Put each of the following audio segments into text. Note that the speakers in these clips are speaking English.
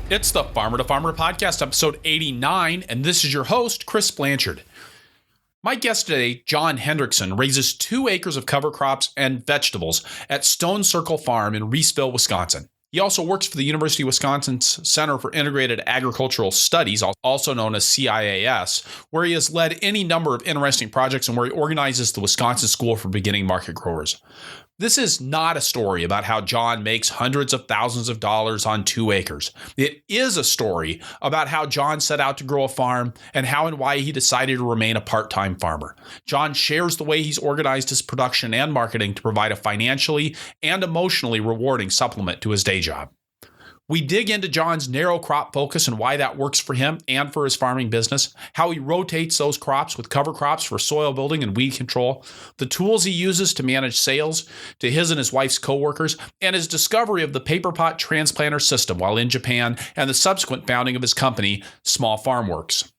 It's the Farmer to Farmer podcast, episode 89, and this is your host, Chris Blanchard. My guest today, John Hendrickson, raises 2 acres of cover crops and vegetables at Stone Circle Farm in Reeseville, Wisconsin. He also works for the University of Wisconsin's Center for Integrated Agricultural Studies, also known as CIAS, where he has led any number of interesting projects and where he organizes the Wisconsin School for Beginning Market Growers. This is not a story about how John makes hundreds of thousands of dollars on 2 acres. It is a story about how John set out to grow a farm and how and why he decided to remain a part-time farmer. John shares the way he's organized his production and marketing to provide a financially and emotionally rewarding supplement to his day job. We dig into John's narrow crop focus and why that works for him and for his farming business, how he rotates those crops with cover crops for soil building and weed control, the tools he uses to manage sales to his and his wife's coworkers, and his discovery of the paper pot transplanter system while in Japan and the subsequent founding of his company, Small Farm Works.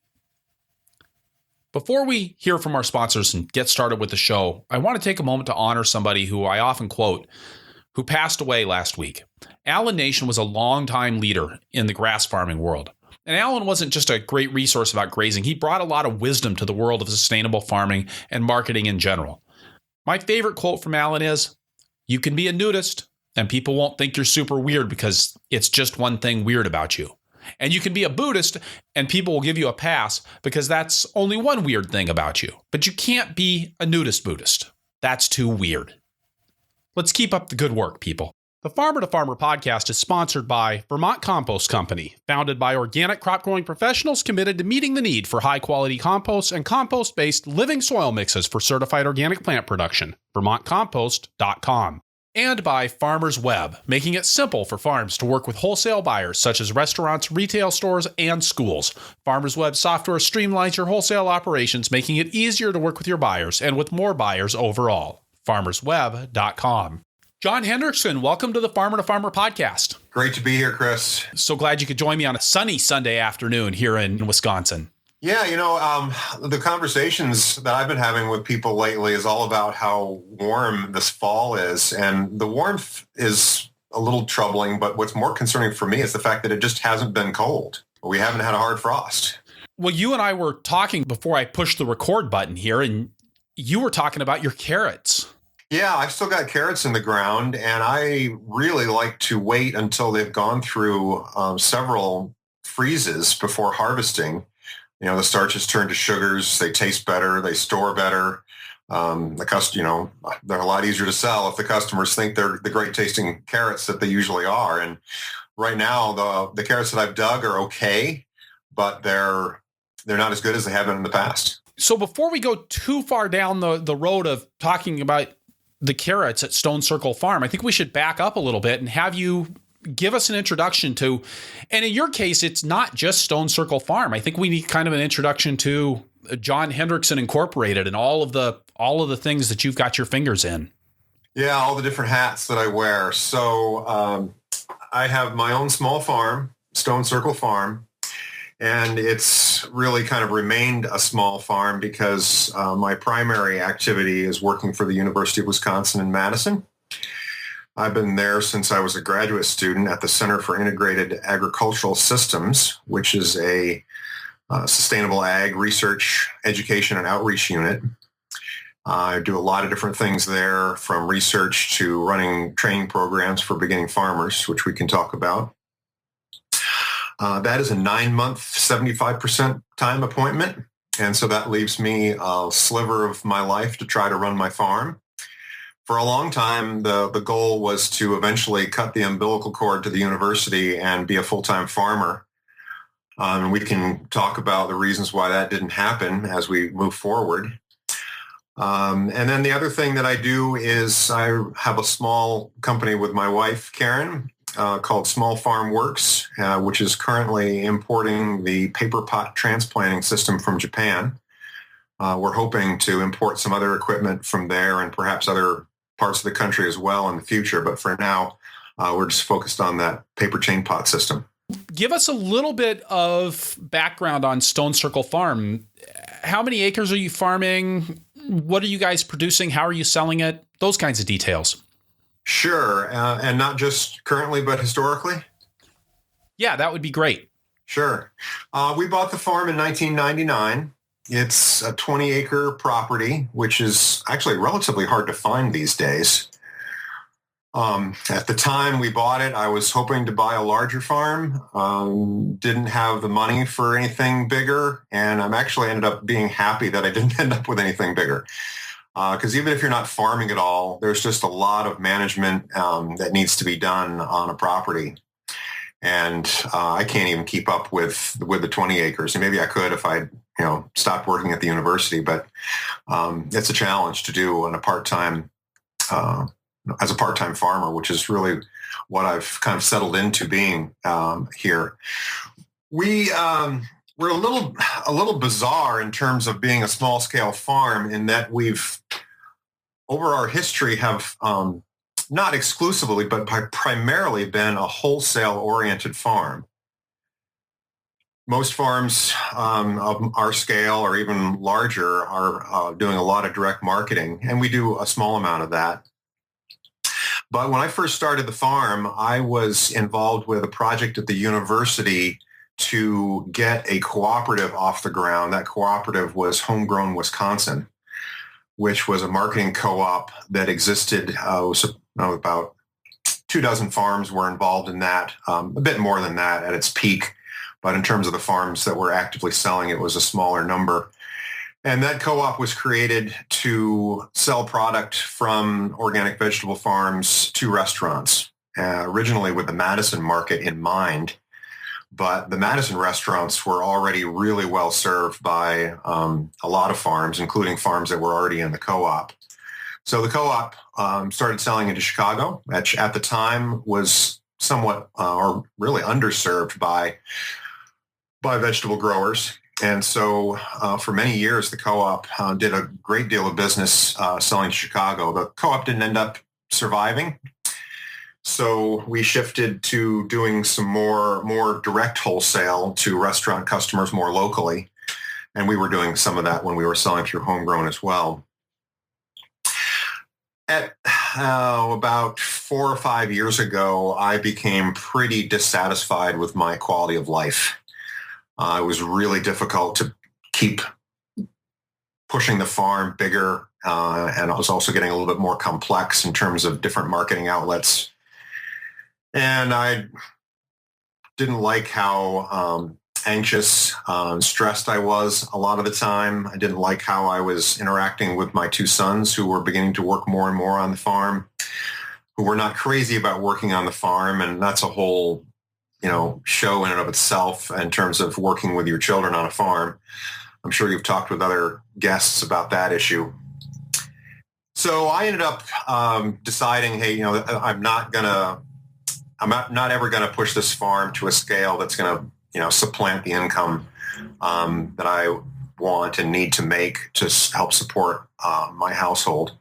Before we hear from our sponsors and get started with the show, I want to take a moment to honor somebody who I often quote, who passed away last week. Alan Nation was a longtime leader in the grass farming world. And Alan wasn't just a great resource about grazing. He brought a lot of wisdom to the world of sustainable farming and marketing in general. My favorite quote from Alan is, "You can be a nudist and people won't think you're super weird because it's just one thing weird about you. And you can be a Buddhist and people will give you a pass because that's only one weird thing about you. But you can't be a nudist Buddhist. That's too weird." Let's keep up the good work, people. The Farmer to Farmer podcast is sponsored by Vermont Compost Company, founded by organic crop growing professionals committed to meeting the need for high quality compost and compost-based living soil mixes for certified organic plant production. VermontCompost.com. And by Farmers Web, making it simple for farms to work with wholesale buyers such as restaurants, retail stores, and schools. Farmers Web software streamlines your wholesale operations, making it easier to work with your buyers and with more buyers overall. FarmersWeb.com. John Hendrickson, welcome to the Farmer to Farmer podcast. Great to be here, Chris. So glad you could join me on a sunny Sunday afternoon here in Wisconsin. Yeah, the conversations that I've been having with people lately is all about how warm this fall is. And the warmth is a little troubling, but what's more concerning for me is the fact that it just hasn't been cold. We haven't had a hard frost. Well, you and I were talking before I pushed the record button here, and you were talking about your carrots. Yeah, I've still got carrots in the ground, and I really like to wait until they've gone through several freezes before harvesting. The starches turn to sugars, they taste better, they store better. They're a lot easier to sell if the customers think they're the great tasting carrots that they usually are. And right now, the carrots that I've dug are okay, but they're not as good as they have been in the past. So before we go too far down the road of talking about the carrots at Stone Circle Farm, I think we should back up a little bit and have you give us an introduction to, and in your case, it's not just Stone Circle Farm. I think we need kind of an introduction to John Hendrickson Incorporated and all of the things that you've got your fingers in. Yeah, all the different hats that I wear. So I have my own small farm, Stone Circle Farm. And it's really kind of remained a small farm because my primary activity is working for the University of Wisconsin in Madison. I've been there since I was a graduate student at the Center for Integrated Agricultural Systems, which is a sustainable ag research, education, and outreach unit. I do a lot of different things there, from research to running training programs for beginning farmers, which we can talk about. That is a 9-month, 75% time appointment. And so that leaves me a sliver of my life to try to run my farm. For a long time, the goal was to eventually cut the umbilical cord to the university and be a full-time farmer. And we can talk about the reasons why that didn't happen as we move forward. And then the other thing that I do is I have a small company with my wife, Karen, called Small Farm Works, which is currently importing the paper pot transplanting system from Japan. We're hoping to import some other equipment from there and perhaps other parts of the country as well in the future. But for now, we're just focused on that paper chain pot system. Give us a little bit of background on Stone Circle Farm. How many acres are you farming? What are you guys producing? How are you selling it? Those kinds of details. Sure. And not just currently, but historically? Yeah, that would be great. Sure. We bought the farm in 1999. It's a 20-acre property, which is actually relatively hard to find these days. At the time we bought it, I was hoping to buy a larger farm, didn't have the money for anything bigger, and I'm actually ended up being happy that I didn't end up with anything bigger. Because even if you're not farming at all, there's just a lot of management that needs to be done on a property. And I can't even keep up with the 20 acres. And maybe I could if I, stopped working at the university. But it's a challenge to do on a part-time, as a part-time farmer, which is really what I've kind of settled into being here. We're a little bizarre in terms of being a small-scale farm in that we've, over our history, have not exclusively, but primarily been a wholesale-oriented farm. Most farms of our scale or even larger are doing a lot of direct marketing, and we do a small amount of that. But when I first started the farm, I was involved with a project at the university to get a cooperative off the ground. That cooperative was Homegrown Wisconsin, which was a marketing co-op that existed. About 24 farms were involved in that, a bit more than that at its peak. But in terms of the farms that were actively selling, it was a smaller number. And that co-op was created to sell product from organic vegetable farms to restaurants, originally with the Madison market in mind. But the Madison restaurants were already really well served by a lot of farms, including farms that were already in the co-op. So the co-op started selling into Chicago, which at the time was somewhat or really underserved by vegetable growers. And so for many years, the co-op did a great deal of business selling to Chicago. The co-op didn't end up surviving. So we shifted to doing some more direct wholesale to restaurant customers more locally. And we were doing some of that when we were selling through Homegrown as well. At about 4 or 5 years ago, I became pretty dissatisfied with my quality of life. It was really difficult to keep pushing the farm bigger, and I was also getting a little bit more complex in terms of different marketing outlets. And I didn't like how anxious, stressed I was a lot of the time. I didn't like how I was interacting with my 2 sons who were beginning to work more and more on the farm, who were not crazy about working on the farm. And that's a whole, show in and of itself in terms of working with your children on a farm. I'm sure you've talked with other guests about that issue. So I ended up deciding, hey, I'm not ever going to push this farm to a scale that's going to, supplant the income that I want and need to make to help support my household.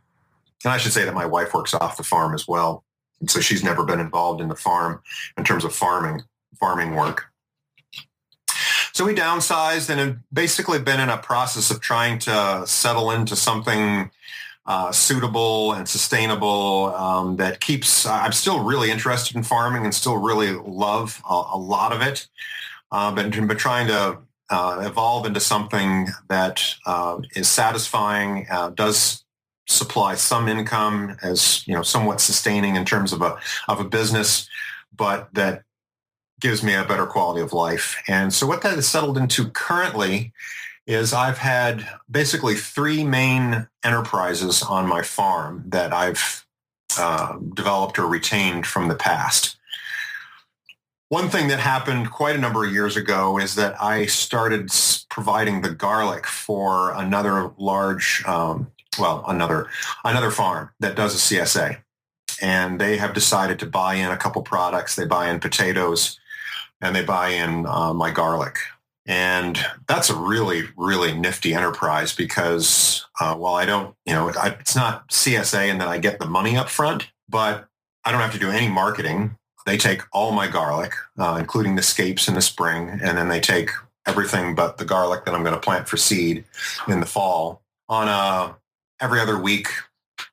And I should say that my wife works off the farm as well. And so she's never been involved in the farm in terms of farming work. So we downsized and have basically been in a process of trying to settle into something suitable and sustainable that keeps, I'm still really interested in farming and still really love a lot of it, but trying to evolve into something that is satisfying, does supply some income as, somewhat sustaining in terms of a business, but that gives me a better quality of life. And so what that has settled into currently is I've had basically 3 main enterprises on my farm that I've developed or retained from the past. One thing that happened quite a number of years ago is that I started providing the garlic for another large, another farm that does a CSA. And they have decided to buy in a couple products. They buy in potatoes and they buy in my garlic. And that's a really, really nifty enterprise because while I don't, it's not CSA and then I get the money up front, but I don't have to do any marketing. They take all my garlic, including the scapes in the spring, and then they take everything but the garlic that I'm going to plant for seed in the fall on a every other week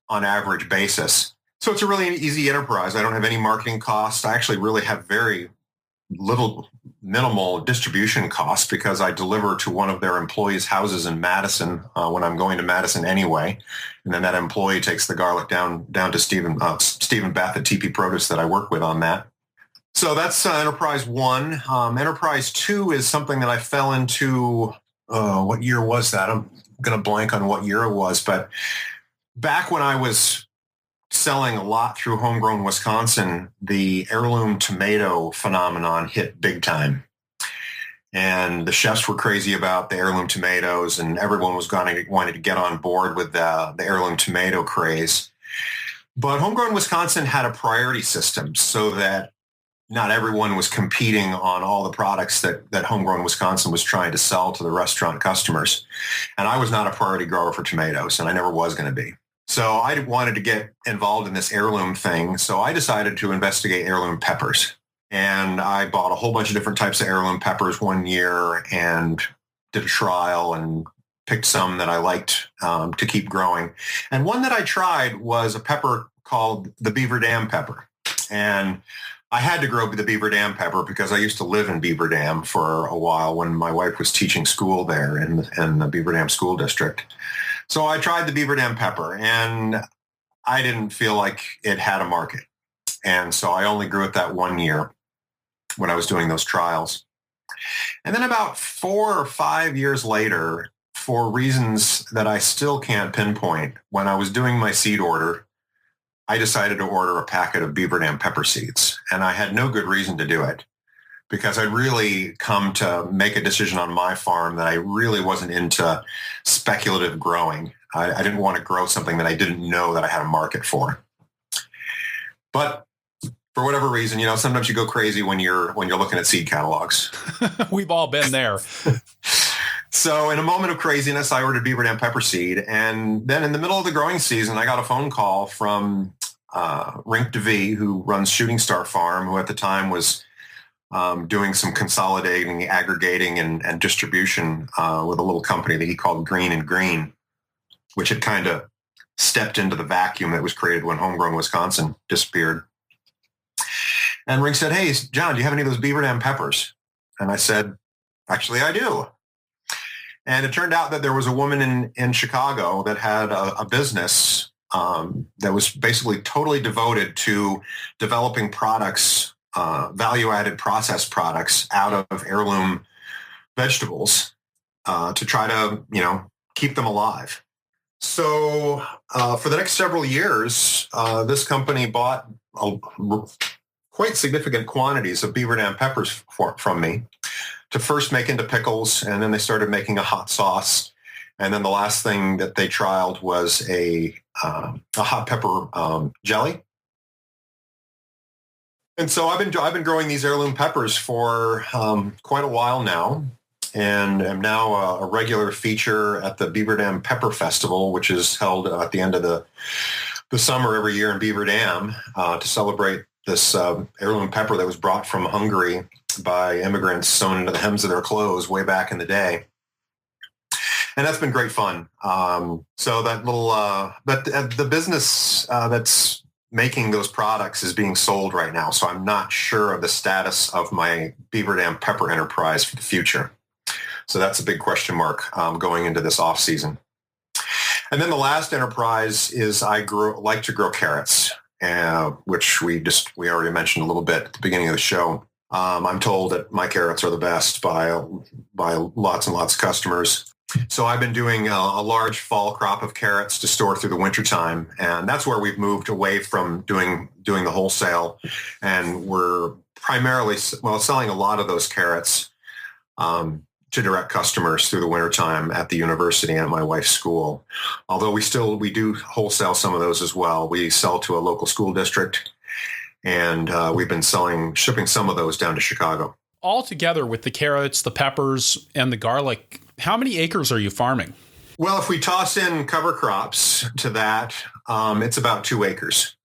on average basis. So it's a really easy enterprise. I don't have any marketing costs. I actually really have very little minimal distribution costs because I deliver to one of their employees' houses in Madison when I'm going to Madison anyway. And then that employee takes the garlic down to Stephen Bath at TP Produce that I work with on that. So that's Enterprise 1. Enterprise 2 is something that I fell into. What year was that? I'm going to blank on what year it was. But back when I was selling a lot through Homegrown Wisconsin, the heirloom tomato phenomenon hit big time. And the chefs were crazy about the heirloom tomatoes, and everyone was wanting to get on board with the heirloom tomato craze. But Homegrown Wisconsin had a priority system so that not everyone was competing on all the products that Homegrown Wisconsin was trying to sell to the restaurant customers. And I was not a priority grower for tomatoes, and I never was going to be. So I wanted to get involved in this heirloom thing. So I decided to investigate heirloom peppers. And I bought a whole bunch of different types of heirloom peppers one year and did a trial and picked some that I liked to keep growing. And one that I tried was a pepper called the Beaver Dam pepper. And I had to grow the Beaver Dam pepper because I used to live in Beaver Dam for a while when my wife was teaching school there in the Beaver Dam School District. So I tried the Beaver Dam pepper, and I didn't feel like it had a market. And so I only grew it that one year when I was doing those trials. And then about 4 or 5 years later, for reasons that I still can't pinpoint, when I was doing my seed order, I decided to order a packet of Beaver Dam pepper seeds. And I had no good reason to do it because I'd really come to make a decision on my farm that I really wasn't into speculative growing. I didn't want to grow something that I didn't know that I had a market for. But for whatever reason, sometimes you go crazy when you're looking at seed catalogs. We've all been there. So in a moment of craziness, I ordered Beaver Dam pepper seed. And then in the middle of the growing season, I got a phone call from Rink DeVee, who runs Shooting Star Farm, who at the time was doing some consolidating, aggregating, and distribution with a little company that he called Green and Green, which had kind of stepped into the vacuum that was created when Homegrown Wisconsin disappeared. And Rink said, "Hey, John, do you have any of those Beaver Dam peppers?" And I said, "Actually, I do." And it turned out that there was a woman in Chicago that had a business that was basically totally devoted to developing products, value-added processed products out of heirloom vegetables to try to, keep them alive. So for the next several years, this company bought quite significant quantities of Beaver Dam peppers from me to first make into pickles, and then they started making a hot sauce. And then the last thing that they trialed was a hot pepper jelly. And so I've been growing these heirloom peppers for quite a while now, and am now a regular feature at the Beaver Dam Pepper Festival, which is held at the end of the summer every year in Beaver Dam to celebrate this heirloom pepper that was brought from Hungary by immigrants sewn into the hems of their clothes way back in the day. And that's been great fun. So that little, but the business that's making those products is being sold right now. So I'm not sure of the status of my Beaver Dam pepper enterprise for the future. So that's a big question mark going into this off season. And then the last enterprise is I like to grow carrots, which we already mentioned a little bit at the beginning of the show. I'm told that my carrots are the best by lots and lots of customers. So I've been doing a large fall crop of carrots to store through the wintertime. And that's where we've moved away from doing the wholesale. And we're primarily, selling a lot of those carrots to direct customers through the wintertime at the university and at my wife's school. Although we do wholesale some of those as well. We sell to a local school district, and we've been shipping some of those down to Chicago. All together with the carrots, the peppers, and the garlic, how many acres are you farming? Well, if we toss in cover crops to that, it's about 2 acres.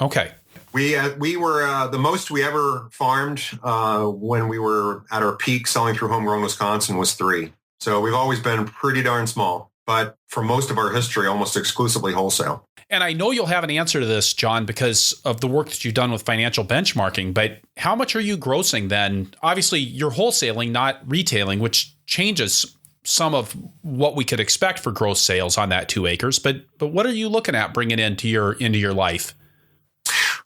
Okay. We were the most we ever farmed when we were at our peak selling through Homegrown Wisconsin was 3. So we've always been pretty darn small. but for most of our history, almost exclusively wholesale. And I know you'll have an answer to this, John, because of the work that you've done with financial benchmarking, but how much are you grossing then? Obviously, you're wholesaling, not retailing, which changes some of what we could expect for gross sales on that 2 acres. But what are you looking at bringing into your life?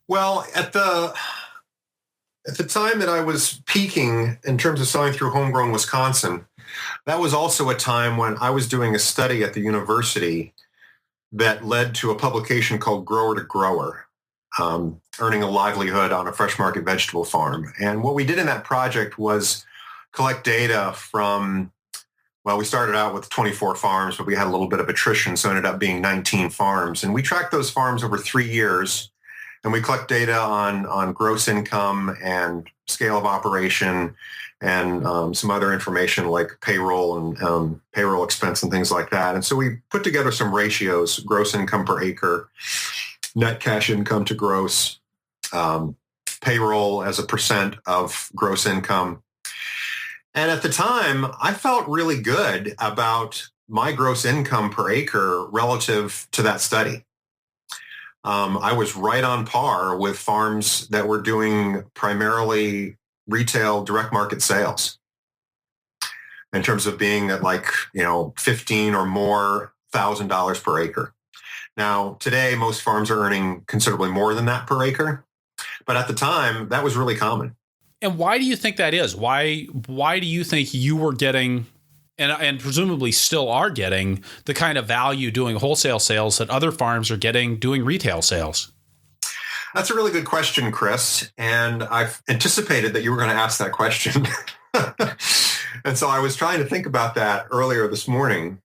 Well, at the time that I was peaking in terms of selling through Homegrown Wisconsin, that was also a time when I was doing a study at the university that led to a publication called Grower to Grower, earning a livelihood on a fresh market vegetable farm. And what we did in that project was collect data from, well, we started out with 24 farms, but we had a little bit of attrition, so it ended up being 19 farms. And we tracked those farms over 3 years, and we collect data on gross income and scale of operation and some other information like payroll and payroll expense and things like that. And so we put together some ratios: gross income per acre, net cash income to gross, payroll as a percent of gross income. And at the time, I felt really good about my gross income per acre relative to that study. I was right on par with farms that were doing primarily retail direct market sales in terms of being at like, 15 or more $1,000 per acre. Now, today, most farms are earning considerably more than that per acre. But at the time, that was really common. And why do you think that is? Why do you think you were getting, and presumably still are getting, the kind of value doing wholesale sales that other farms are getting doing retail sales? That's a really good question, Chris. And I've anticipated that you were going to ask that question. And so I was trying to think about that earlier this morning.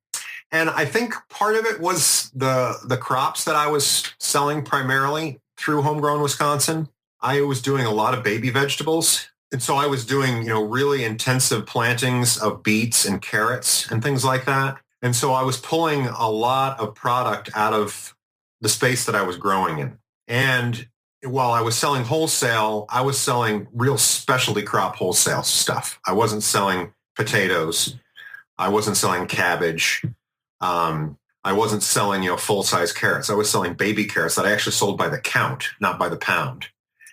And I think part of it was the crops that I was selling primarily through Homegrown Wisconsin. I was doing a lot of baby vegetables. And so I was doing, really intensive plantings of beets and carrots and things like that. And so I was pulling a lot of product out of the space that I was growing in. And while I was selling wholesale, I was selling real specialty crop wholesale stuff. I wasn't selling potatoes. I wasn't selling cabbage. I wasn't selling, full-size carrots. I was selling baby carrots that I actually sold by the count, not by the pound.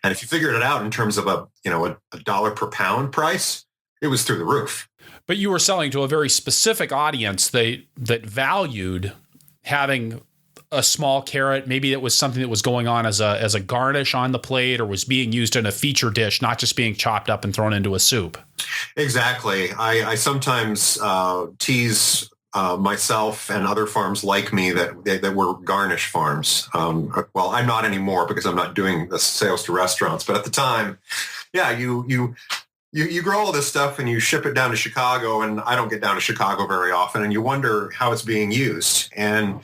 And if you figured it out in terms of a dollar per pound price, it was through the roof. But you were selling to a very specific audience that valued having a small carrot. Maybe it was something that was going on as a garnish on the plate, or was being used in a feature dish, not just being chopped up and thrown into a soup. Exactly. I sometimes tease myself and other farms like me that were garnish farms. Well, I'm not anymore because I'm not doing the sales to restaurants. But at the time, yeah, you grow all this stuff and you ship it down to Chicago, and I don't get down to Chicago very often, and you wonder how it's being used. And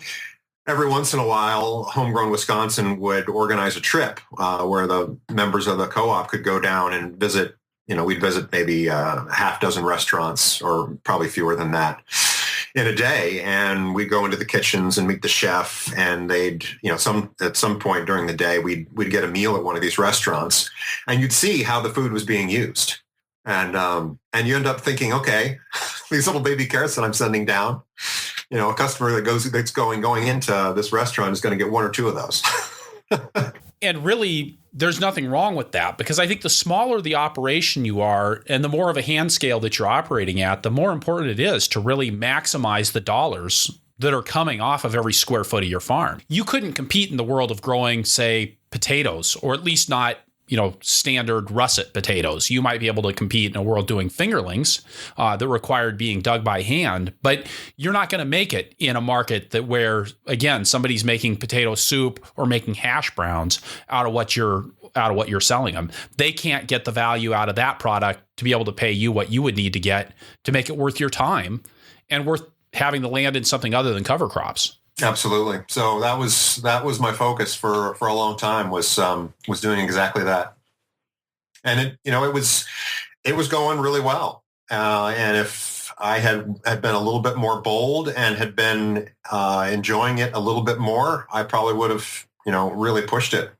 every once in a while, Homegrown Wisconsin would organize a trip where the members of the co-op could go down and visit. We'd visit maybe a half dozen restaurants, or probably fewer than that, in a day, and we'd go into the kitchens and meet the chef, and they'd, at some point during the day, we'd get a meal at one of these rrestaurants, and you'd see how the food was being used. And you end up thinking, okay, these little baby carrots that I'm sending down, a customer that's going into this restaurant is going to get one or two of those. And really, there's nothing wrong with that, because I think the smaller the operation you are and the more of a hand scale that you're operating at, the more important it is to really maximize the dollars that are coming off of every square foot of your farm. You couldn't compete in the world of growing, say, potatoes, or at least not, standard russet potatoes. You might be able to compete in a world doing fingerlings that required being dug by hand, but you're not going to make it in a market where, again, somebody's making potato soup or making hash browns out of what you're selling them. They can't get the value out of that product to be able to pay you what you would need to get to make it worth your time and worth having the land in something other than cover crops. Absolutely. So that was my focus for a long time, was doing exactly that. And it was going really well. And if I had been a little bit more bold and had been enjoying it a little bit more, I probably would have, really pushed it.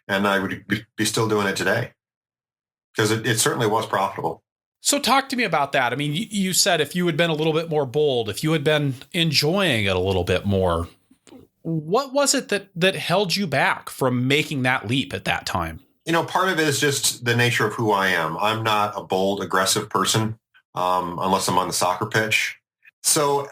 And I would be still doing it today, because it certainly was profitable. So talk to me about that. I mean, you said if you had been a little bit more bold, if you had been enjoying it a little bit more, what was it that held you back from making that leap at that time? Part of it is just the nature of who I am. I'm not a bold, aggressive person unless I'm on the soccer pitch. So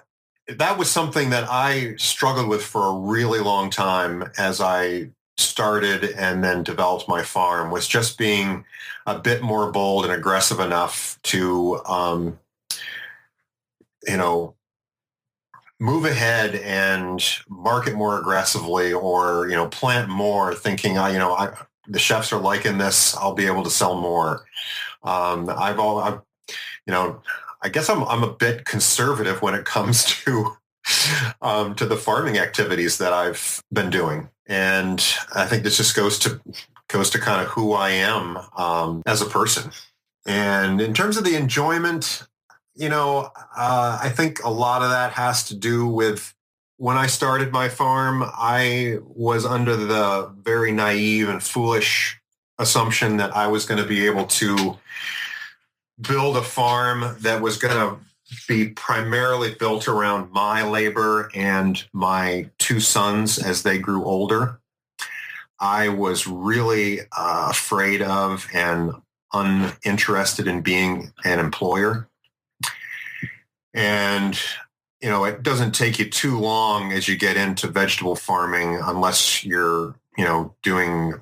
that was something that I struggled with for a really long time as I started and then developed my farm, was just being a bit more bold and aggressive enough to, move ahead and market more aggressively, or, plant more, thinking, the chefs are liking this, I'll be able to sell more. I guess I'm a bit conservative when it comes to the farming activities that I've been doing, and I think this just goes to kind of who I am as a person. And in terms of the enjoyment, I think a lot of that has to do with when I started my farm. I was under the very naive and foolish assumption that I was going to be able to build a farm that was going to be primarily built around my labor and my two sons as they grew older. I was really afraid of and uninterested in being an employer. And, it doesn't take you too long as you get into vegetable farming, unless you're, doing,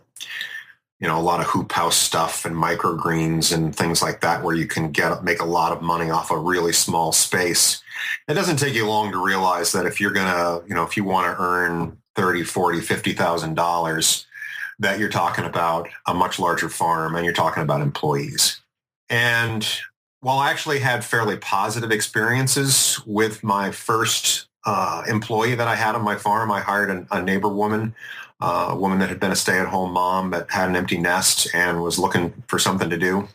a lot of hoop house stuff and microgreens and things like that, where you can make a lot of money off a really small space. It doesn't take you long to realize that if you're going to, if you want to earn $30, $40, $50,000, that you're talking about a much larger farm and you're talking about employees. And while I actually had fairly positive experiences with my first employee that I had on my farm, I hired a neighbor woman, a woman that had been a stay-at-home mom that had an empty nest and was looking for something to do.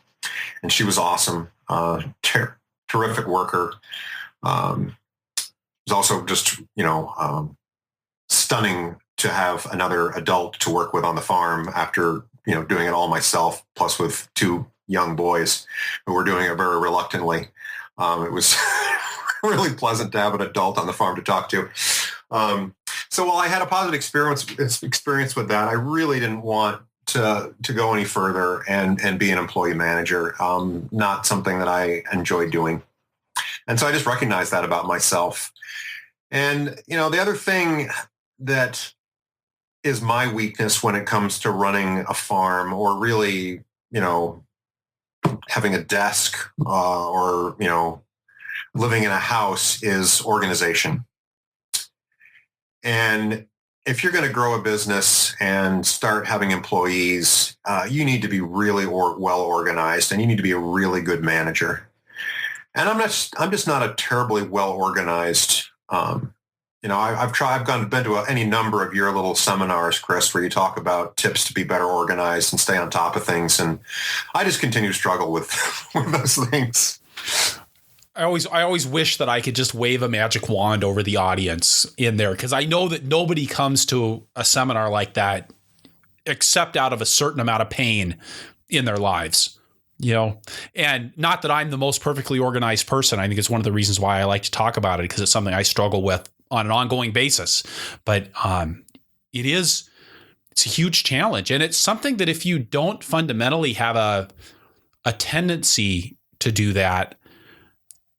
And she was awesome, terrific worker. Was also just, stunning to have another adult to work with on the farm after, doing it all myself, plus with two young boys who were doing it very reluctantly. It was really pleasant to have an adult on the farm to talk to. So while I had a positive experience with that, I really didn't want to go any further and be an employee manager. Not something that I enjoy doing. And so I just recognized that about myself. And, the other thing that is my weakness when it comes to running a farm, or really, having a desk or, living in a house, is organization. And if you're going to grow a business and start having employees, you need to be really well organized, and you need to be a really good manager. And I'm just not a terribly well organized. I've been to any number of your little seminars, Chris, where you talk about tips to be better organized and stay on top of things. And I just continue to struggle with those things. I always wish that I could just wave a magic wand over the audience in there, because I know that nobody comes to a seminar like that except out of a certain amount of pain in their lives, and not that I'm the most perfectly organized person. I think it's one of the reasons why I like to talk about it, because it's something I struggle with on an ongoing basis. But it's a huge challenge, and it's something that if you don't fundamentally have a tendency to do that,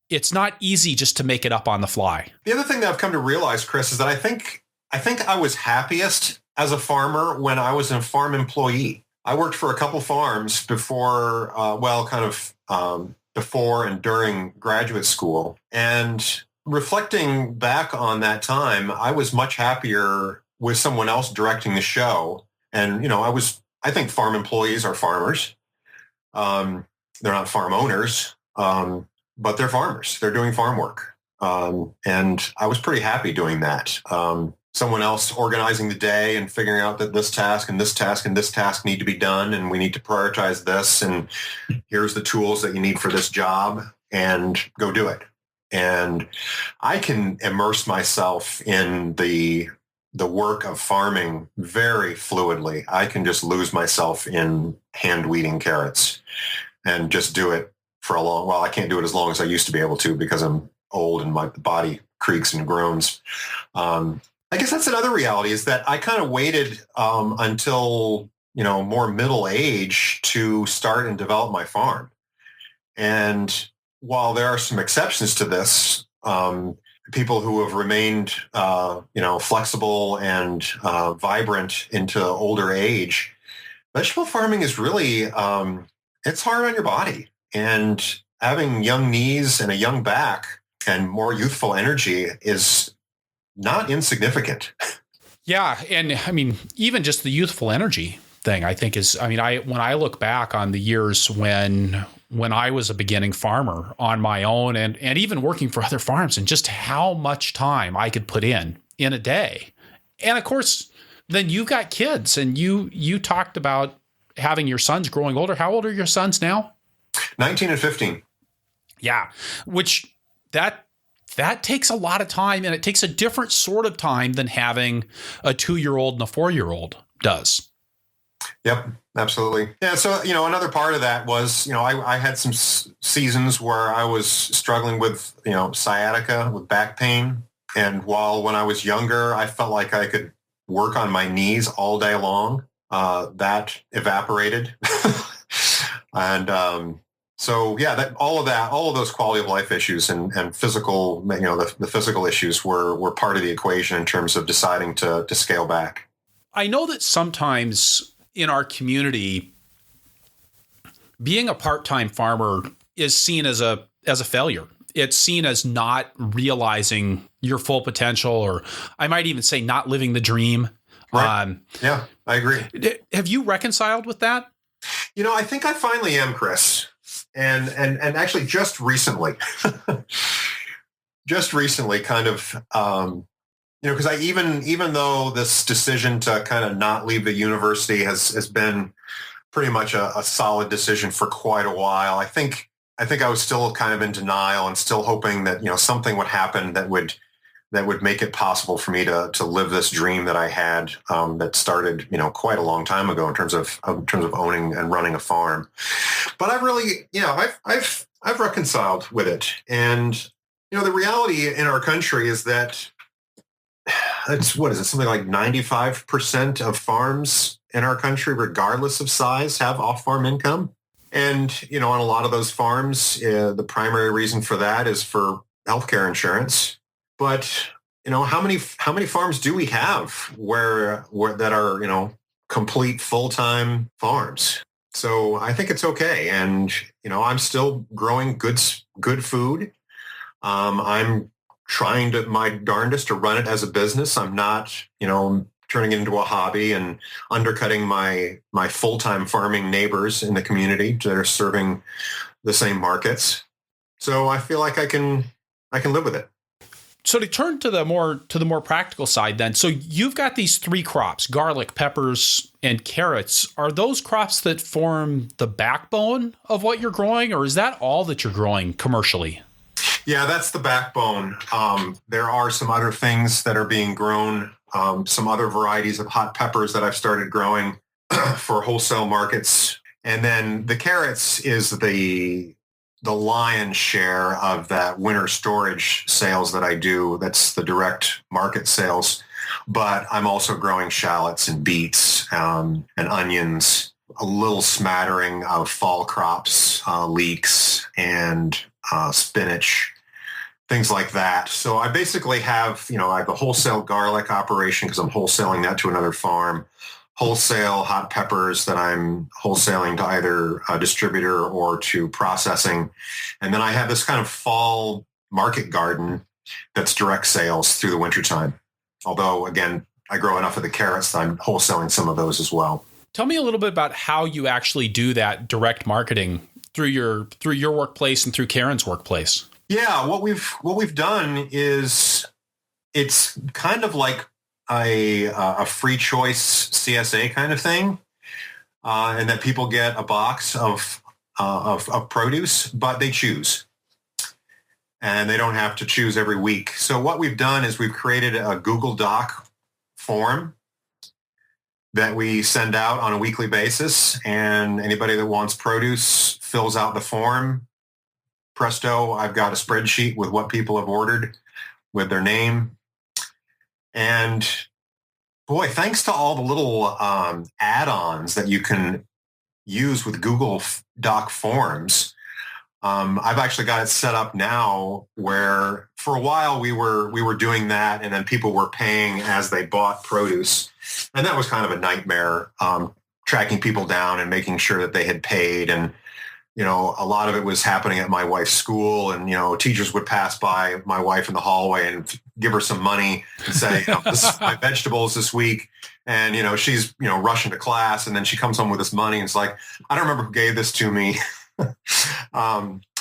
it's not easy just to make it up on the fly. The other thing that I've come to realize, Chris, is that I think I was happiest as a farmer when I was a farm employee. I worked for a couple farms before, before and during graduate school. And reflecting back on that time, I was much happier with someone else directing the show. And, I think farm employees are farmers. They're not farm owners. But they're farmers. They're doing farm work. And I was pretty happy doing that. Someone else organizing the day and figuring out that this task and this task and this task need to be done, and we need to prioritize this, and here's the tools that you need for this job, and go do it. And I can immerse myself in the work of farming very fluidly. I can just lose myself in hand weeding carrots and just do it for a long while. I can't do it as long as I used to be able to because I'm old and my body creaks and groans. I guess that's another reality, is that I kind of waited until, more middle age to start and develop my farm. And while there are some exceptions to this, people who have remained, flexible and vibrant into older age, vegetable farming is really, it's hard on your body. And having young knees and a young back and more youthful energy is not insignificant. Yeah. And I mean, even just the youthful energy thing, I think when I look back on the years when I was a beginning farmer on my own and even working for other farms, and just how much time I could put in a day. And of course, then you've got kids, and you talked about having your sons growing older. How old are your sons now? 19 and 15. Yeah. Which that takes a lot of time, and it takes a different sort of time than having a 2-year-old and a 4-year-old does. Yep, absolutely. Yeah. So, another part of that was, I had some seasons where I was struggling with, sciatica, with back pain. And while when I was younger, I felt like I could work on my knees all day long, that evaporated. And so, yeah, all of those quality of life issues and physical, the physical issues were part of the equation in terms of deciding to scale back. I know that sometimes in our community, being a part-time farmer is seen as a failure. It's seen as not realizing your full potential, or I might even say not living the dream. Right. Yeah, I agree. Have you reconciled with that? I think I finally am, Chris. And actually just recently, kind of, because I even though this decision to kind of not leave the university has been pretty much a solid decision for quite a while, I think I was still kind of in denial and still hoping that, something would happen that would make it possible for me to live this dream that I had, that started, quite a long time ago in terms of owning and running a farm. But I've really, I've reconciled with it. And, the reality in our country is that something like 95% of farms in our country, regardless of size, have off-farm income. And, on a lot of those farms, the primary reason for that is for healthcare insurance. But, how many farms do we have where that are, complete full-time farms? So I think it's okay. And, I'm still growing good food. I'm trying my darndest to run it as a business. I'm not, turning it into a hobby and undercutting my full-time farming neighbors in the community that are serving the same markets. So I feel like I can live with it. So to turn to the more practical side then, so you've got these 3 crops: garlic, peppers, and carrots. Are those crops that form the backbone of what you're growing, or is that all that you're growing commercially? Yeah, that's the backbone. There are some other things that are being grown, some other varieties of hot peppers that I've started growing for wholesale markets. And then the carrots is the lion's share of that winter storage sales that I do. That's the direct market sales. But I'm also growing shallots and beets and onions, a little smattering of fall crops, leeks and spinach, things like that. So I basically have, I have a wholesale garlic operation because I'm wholesaling that to another farm, wholesale hot peppers that I'm wholesaling to either a distributor or to processing. And then I have this kind of fall market garden that's direct sales through the wintertime. Although, again, I grow enough of the carrots that I'm wholesaling some of those as well. Tell me a little bit about how you actually do that direct marketing through your workplace and through Karen's workplace. Yeah, what we've done is it's kind of like a free choice CSA kind of thing, and that people get a box of produce, but they choose, and they don't have to choose every week. So what we've done is we've created a Google Doc form that we send out on a weekly basis, and anybody that wants produce fills out the form, presto, I've got a spreadsheet with what people have ordered with their name. And boy, thanks to all the little add-ons that you can use with Google Doc Forms, I've actually got it set up now where for a while we were doing that, and then people were paying as they bought produce, and that was kind of a nightmare, tracking people down and making sure that they had paid. And a lot of it was happening at my wife's school, and teachers would pass by my wife in the hallway and give her some money and say, this is my vegetables this week. And she's rushing to class, and then she comes home with this money and it's like, I don't remember who gave this to me.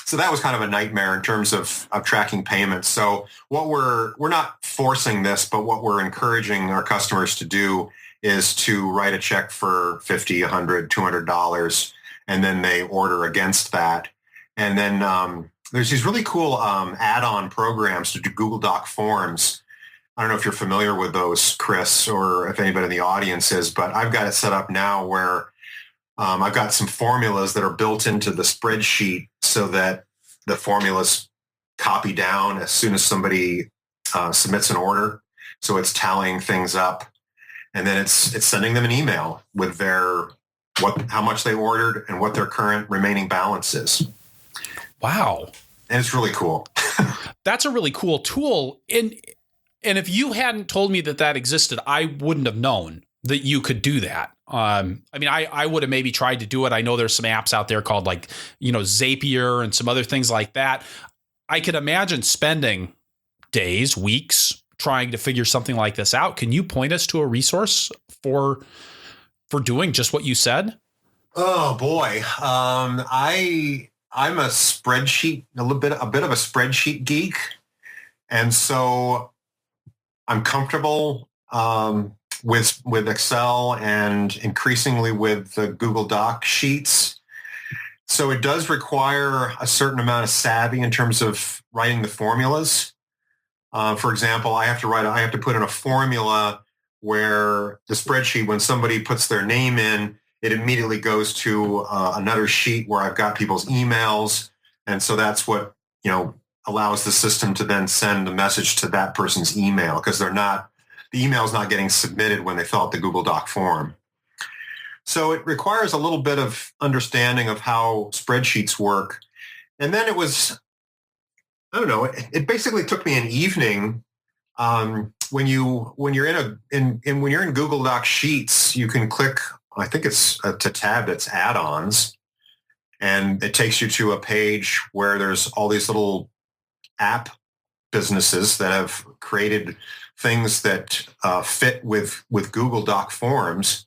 So that was kind of a nightmare in terms of tracking payments. So what we're not forcing this, but what we're encouraging our customers to do is to write a check for $50, $100, $200, and then they order against that. And then there's these really cool add-on programs to do Google Doc Forms. I don't know if you're familiar with those, Chris, or if anybody in the audience is, but I've got it set up now where I've got some formulas that are built into the spreadsheet so that the formulas copy down as soon as somebody submits an order. So it's tallying things up, and then it's sending them an email with how much they ordered and what their current remaining balance is. Wow. And it's really cool. That's a really cool tool. And if you hadn't told me that existed, I wouldn't have known that you could do that. I would have maybe tried to do it. I know there's some apps out there called Zapier and some other things like that. I could imagine spending days, weeks trying to figure something like this out. Can you point us to a resource for doing just what you said? Oh boy. I'm a spreadsheet, a bit of a spreadsheet geek. And so I'm comfortable with Excel and increasingly with the Google Doc sheets. So it does require a certain amount of savvy in terms of writing the formulas. For example, I have to put in a formula where the spreadsheet, when somebody puts their name in, it immediately goes to another sheet where I've got people's emails. And so that's what, allows the system to then send a message to that person's email, because the email is not getting submitted when they fill out the Google Doc form. So it requires a little bit of understanding of how spreadsheets work. And then it was, it basically took me an evening. When you're in Google Doc Sheets, you can click, I think it's to tab that's add-ons, and it takes you to a page where there's all these little app businesses that have created things that fit with Google Doc Forms.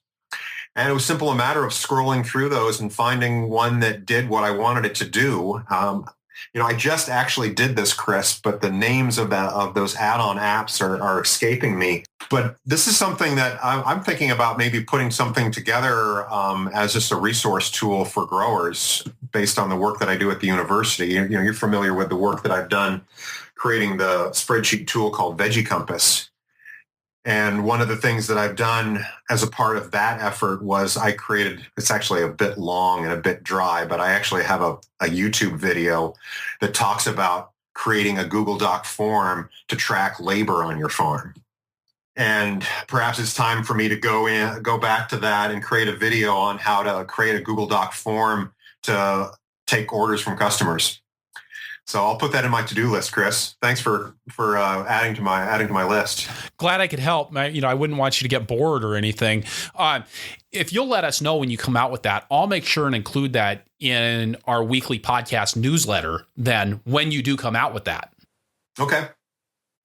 And it was simple a matter of scrolling through those and finding one that did what I wanted it to do. I just actually did this, Chris, but the names of those add-on apps are escaping me. But this is something that I'm thinking about maybe putting something together as just a resource tool for growers based on the work that I do at the university. You're familiar with the work that I've done creating the spreadsheet tool called Veggie Compass. And one of the things that I've done as a part of that effort was it's actually a bit long and a bit dry, but I actually have a YouTube video that talks about creating a Google Doc form to track labor on your farm. And perhaps it's time for me to go back to that and create a video on how to create a Google Doc form to take orders from customers. So I'll put that in my to-do list, Chris. Thanks for adding to my list. Glad I could help. I wouldn't want you to get bored or anything. If you'll let us know when you come out with that, I'll make sure and include that in our weekly podcast newsletter then when you do come out with that. Okay.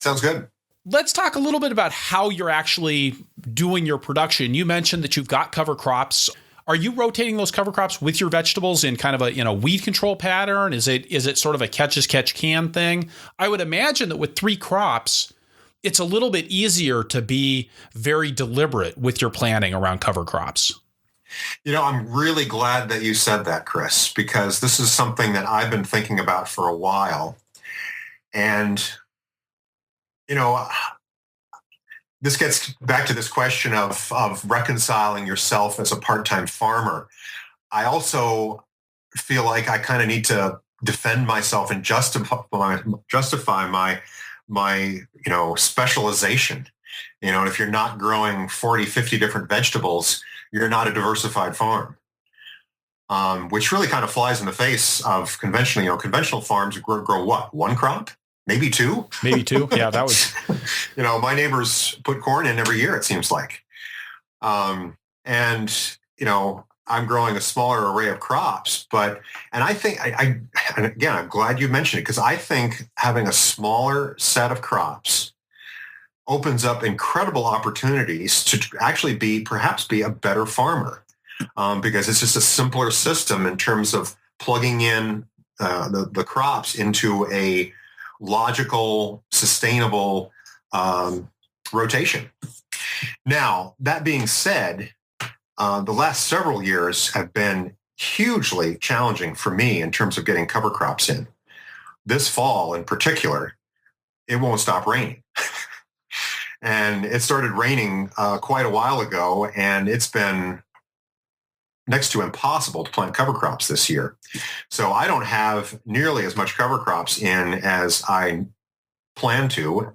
Sounds good. Let's talk a little bit about how you're actually doing your production. You mentioned that you've got cover crops. Are you rotating those cover crops with your vegetables in kind of a weed control pattern? Is it sort of a catch-as-catch-can thing? I would imagine that with 3 crops, it's a little bit easier to be very deliberate with your planning around cover crops. I'm really glad that you said that, Chris, because this is something that I've been thinking about for a while. And, this gets back to this question of reconciling yourself as a part-time farmer. I also feel like I kind of need to defend myself and justify my specialization. And if you're not growing 40, 50 different vegetables, you're not a diversified farm. Which really kind of flies in the face of conventional farms grow what? One crop? Maybe two? Maybe two. Yeah, that was. My neighbors put corn in every year, it seems like. I'm growing a smaller array of crops, and I think, and again, I'm glad you mentioned it, because I think having a smaller set of crops opens up incredible opportunities to actually perhaps be a better farmer, because it's just a simpler system in terms of plugging in the crops into a logical, sustainable rotation. Now, that being said, the last several years have been hugely challenging for me in terms of getting cover crops in. This fall in particular, it won't stop raining. And it started raining quite a while ago, and it's been next to impossible to plant cover crops this year. So I don't have nearly as much cover crops in as I plan to,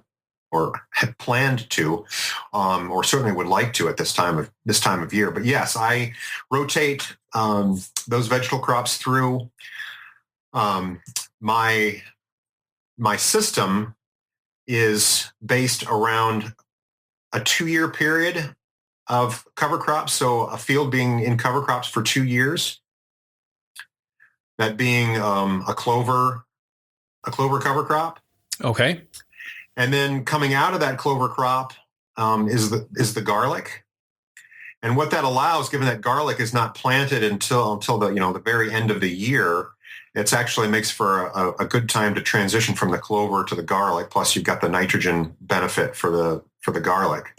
or had planned to, or certainly would like to at this time of year. But yes, I rotate those vegetable crops through. My system is based around a 2-year period of cover crops. So a field being in cover crops for 2 years, that being a clover cover crop. Okay. And then coming out of that clover crop is the garlic. And what that allows, given that garlic is not planted until the very end of the year, it actually makes for a good time to transition from the clover to the garlic. Plus, you've got the nitrogen benefit for the garlic.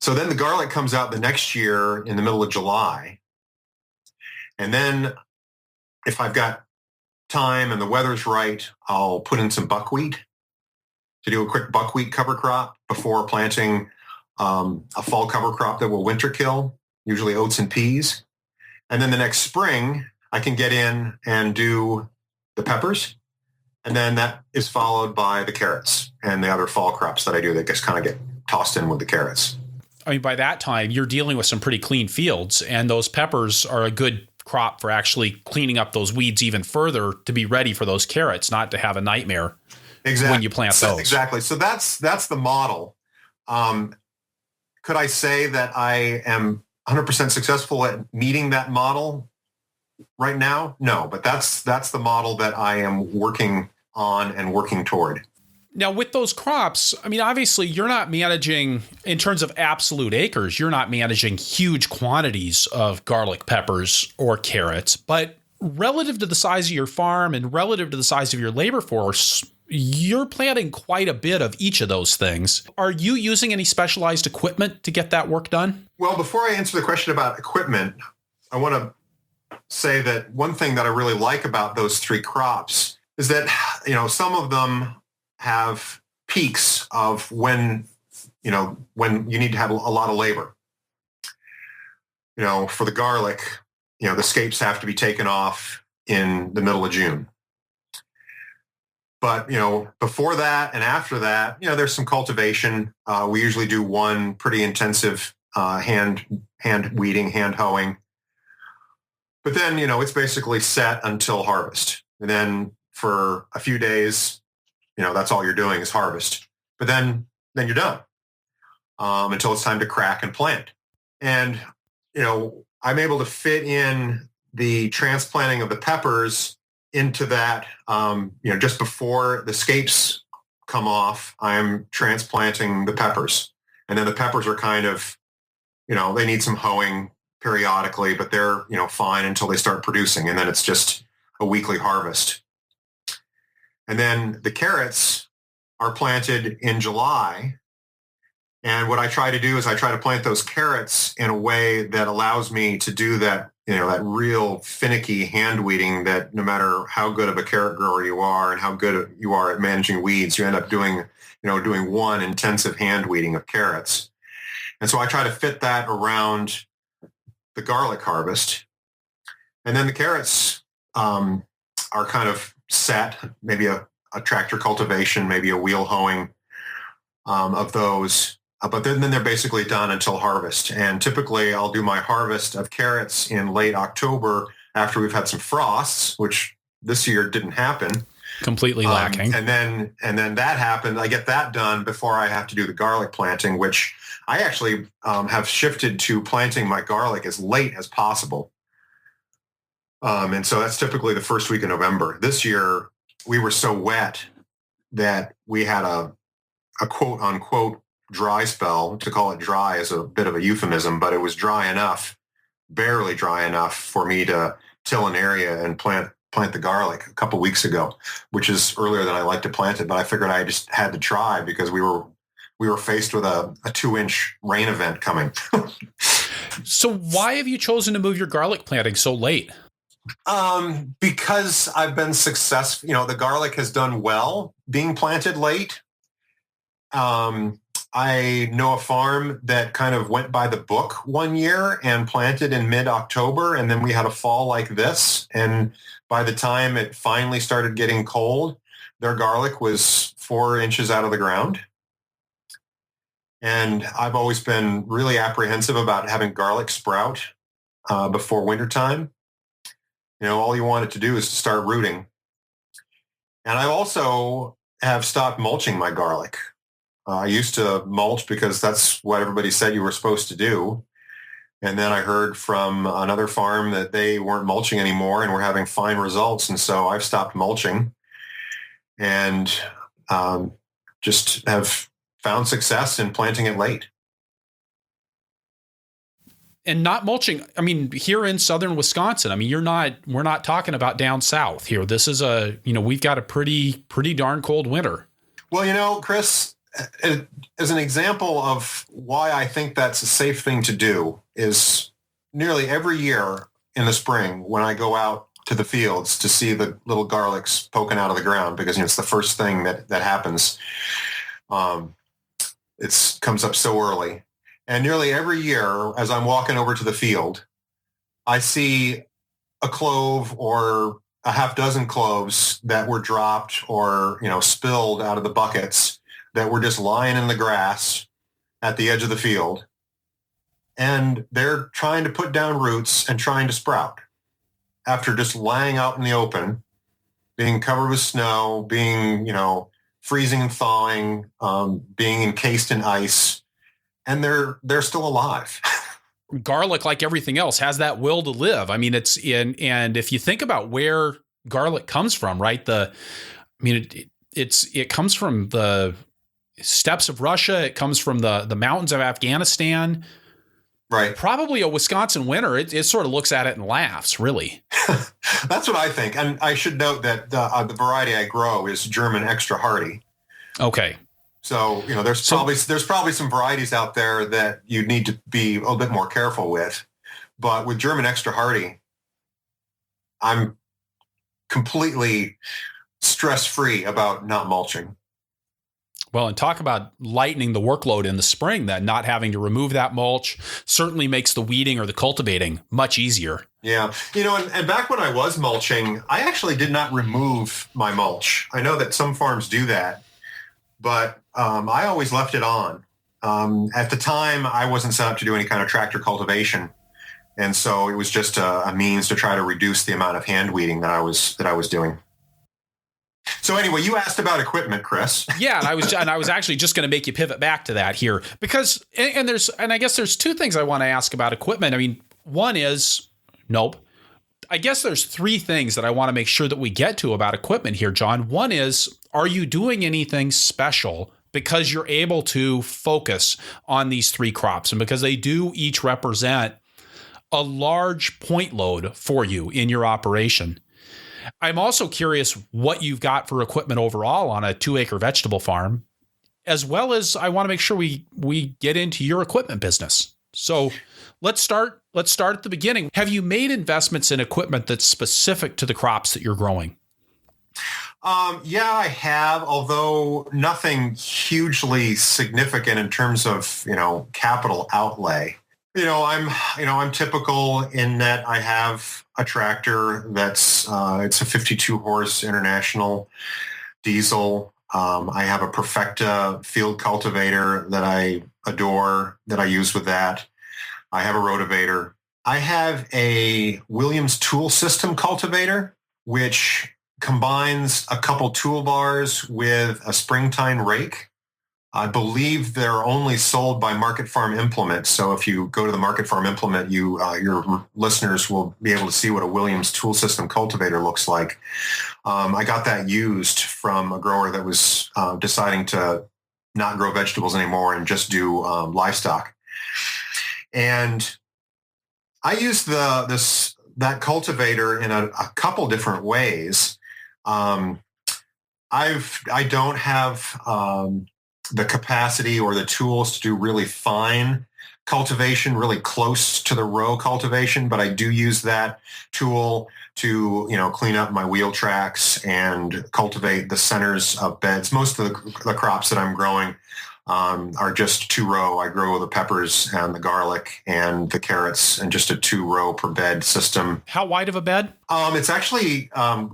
So then the garlic comes out the next year in the middle of July. And then if I've got time and the weather's right, I'll put in some buckwheat to do a quick buckwheat cover crop before planting a fall cover crop that will winter kill, usually oats and peas. And then the next spring, I can get in and do the peppers. And then that is followed by the carrots and the other fall crops that I do that just kind of get tossed in with the carrots. I mean, by that time, you're dealing with some pretty clean fields, and those peppers are a good crop for actually cleaning up those weeds even further to be ready for those carrots, not to have a nightmare when you plant those. Exactly. So that's the model. Could I say that I am 100% successful at meeting that model right now? No, but that's the model that I am working on and working toward. Now, with those crops, I mean, obviously, you're not managing, in terms of absolute acres, you're not managing huge quantities of garlic peppers or carrots, but relative to the size of your farm and relative to the size of your labor force, you're planting quite a bit of each of those things. Are you using any specialized equipment to get that work done? Well, before I answer the question about equipment, I want to say that one thing that I really like about those 3 crops is that, some of them have peaks of when you need to have a lot of labor. For the garlic, the scapes have to be taken off in the middle of June. But, before that and after that, there's some cultivation. We usually do one pretty intensive hand weeding, hand hoeing. But then, it's basically set until harvest. And then for a few days, that's all you're doing is harvest. But then you're done until it's time to crack and plant. And, I'm able to fit in the transplanting of the peppers into that, just before the scapes come off, I'm transplanting the peppers. And then the peppers are kind of, they need some hoeing periodically, but they're, fine until they start producing. And then it's just a weekly harvest. And then the carrots are planted in July. And what I try to do is I try to plant those carrots in a way that allows me to do that, that real finicky hand weeding that no matter how good of a carrot grower you are and how good you are at managing weeds, you end up doing one intensive hand weeding of carrots. And so I try to fit that around the garlic harvest. And then the carrots are kind of set, maybe a tractor cultivation, maybe a wheel hoeing of those. But then they're basically done until harvest. And typically I'll do my harvest of carrots in late October after we've had some frosts, which this year didn't happen. Completely lacking. And then that happened. I get that done before I have to do the garlic planting, which I actually have shifted to planting my garlic as late as possible. And so that's typically the first week of November. This year, we were so wet that we had a quote unquote dry spell. To call it dry is a bit of a euphemism, but it was dry enough, barely dry enough for me to till an area and plant the garlic a couple weeks ago, which is earlier than I like to plant it. But I figured I just had to try because we were faced with a 2-inch rain event coming. So why have you chosen to move your garlic planting so late? Because I've been successful. The garlic has done well being planted late. I know a farm that kind of went by the book one year and planted in mid-October, and then we had a fall like this. And by the time it finally started getting cold, their garlic was 4 inches out of the ground. And I've always been really apprehensive about having garlic sprout before wintertime. All you want it to do is to start rooting. And I also have stopped mulching my garlic. I used to mulch because that's what everybody said you were supposed to do. And then I heard from another farm that they weren't mulching anymore and were having fine results. And so I've stopped mulching and just have found success in planting it late. And not mulching, I mean, here in southern Wisconsin, I mean, we're not talking about down south here. This is we've got a pretty darn cold winter. Well, Chris, as an example of why I think that's a safe thing to do is nearly every year in the spring when I go out to the fields to see the little garlics poking out of the ground, because it's the first thing that happens. It comes up so early. And nearly every year, as I'm walking over to the field, I see a clove or a half dozen cloves that were dropped or, spilled out of the buckets that were just lying in the grass at the edge of the field. And they're trying to put down roots and trying to sprout after just lying out in the open, being covered with snow, being, freezing and thawing, being encased in ice. And they're still alive. Garlic, like everything else, has that will to live. I mean, and if you think about where garlic comes from, right? It comes from the steppes of Russia. It comes from the mountains of Afghanistan. Right. Probably a Wisconsin winter. It sort of looks at it and laughs, really. That's what I think. And I should note that the variety I grow is German extra hardy. Okay. So, there's probably some varieties out there that you need to be a little bit more careful with. But with German extra hardy, I'm completely stress-free about not mulching. Well, and talk about lightening the workload in the spring, then not having to remove that mulch certainly makes the weeding or the cultivating much easier. Yeah. And back when I was mulching, I actually did not remove my mulch. I know that some farms do that, but I always left it on. At the time, I wasn't set up to do any kind of tractor cultivation. And so it was just a means to try to reduce the amount of hand weeding that I was doing. So anyway, you asked about equipment, Chris. Yeah, and I was actually just going to make you pivot back to that here because I guess there's two things I want to ask about equipment. I mean, one is I guess there's three things that I want to make sure that we get to about equipment here, John. One is, are you doing anything special because you're able to focus on these three crops and because they do each represent a large point load for you in your operation? I'm also curious what you've got for equipment overall on a 2-acre vegetable farm, as well as I want to make sure we get into your equipment business. So let's start at the beginning. Have you made investments in equipment that's specific to the crops that you're growing? Yeah, I have, although nothing hugely significant in terms of, capital outlay. I'm typical in that I have a tractor that's it's a 52 horse international diesel. I have a Perfecta field cultivator that I adore that I use with that. I have a rotavator. I have a Williams tool system cultivator, which combines a couple toolbars with a spring-tine rake. I believe they're only sold by Market Farm Implement. So if you go to the Market Farm Implement, your listeners will be able to see what a Williams tool system cultivator looks like. I got that used from a grower that was deciding to not grow vegetables anymore and just do livestock. And I use that cultivator in a couple different ways. I don't have the capacity or the tools to do really fine cultivation, really close to the row cultivation, but I do use that tool to, clean up my wheel tracks and cultivate the centers of beds. Most of the crops that I'm growing are just 2-row. I grow the peppers and the garlic and the carrots and just a 2-row per bed system. How wide of a bed? It's actually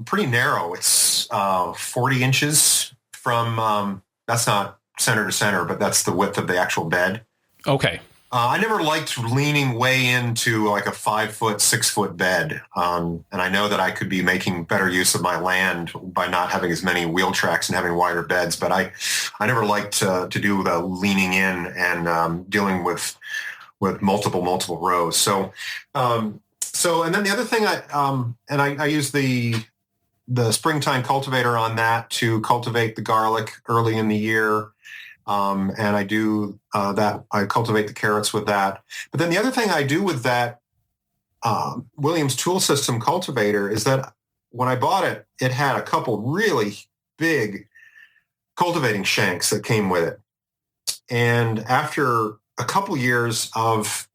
pretty narrow. It's 40 inches from, that's not center to center, but that's the width of the actual bed. Okay. I never liked leaning way into like a 5-foot, 6-foot bed. And I know that I could be making better use of my land by not having as many wheel tracks and having wider beds. But I never liked to do the leaning in and dealing with multiple rows. So and then the other thing I use the springtime cultivator on that to cultivate the garlic early in the year. And I do that. I cultivate the carrots with that. But then the other thing I do with that Williams tool system cultivator is that when I bought it, it had a couple really big cultivating shanks that came with it. And after a couple years of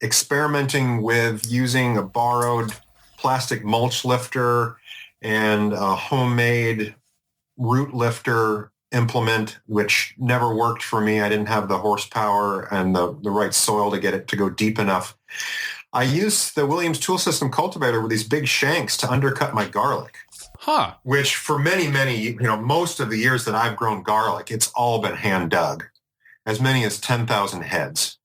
experimenting with using a borrowed plastic mulch lifter and a homemade root lifter implement, which never worked for me. I didn't have the horsepower and the right soil to get it to go deep enough. I used the Williams tool system cultivator with these big shanks to undercut my garlic. Huh. Which for many, most of the years that I've grown garlic, it's all been hand dug. As many as 10,000 heads,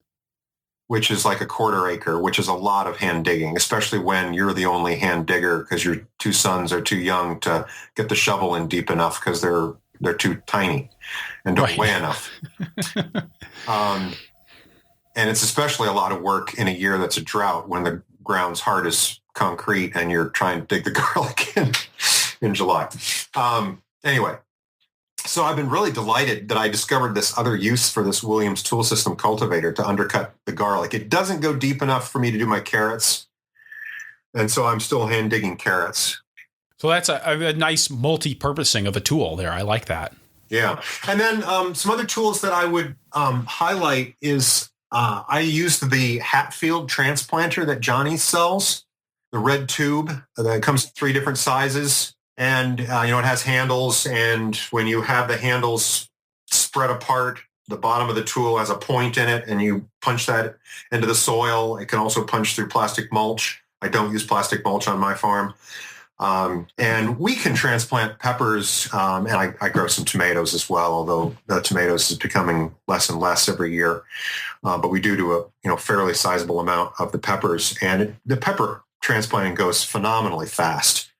which is like a quarter acre, which is a lot of hand digging, especially when you're the only hand digger because your 2 sons are too young to get the shovel in deep enough because they're too tiny and don't weigh enough. And it's especially a lot of work in a year that's a drought when the ground's hard as concrete and you're trying to dig the garlic in July. Anyway, so I've been really delighted that I discovered this other use for this Williams tool system cultivator to undercut the garlic. It doesn't go deep enough for me to do my carrots. And so I'm still hand digging carrots. So that's a nice multi-purposing of a tool there. I like that. Yeah. And then some other tools that I would highlight is I used the Hatfield transplanter that Johnny sells, the red tube that comes in 3 different sizes. And, it has handles. And when you have the handles spread apart, the bottom of the tool has a point in it and you punch that into the soil. It can also punch through plastic mulch. I don't use plastic mulch on my farm. And we can transplant peppers, and I grow some tomatoes as well, although the tomatoes is becoming less and less every year. But we do a fairly sizable amount of the peppers, and the pepper transplanting goes phenomenally fast.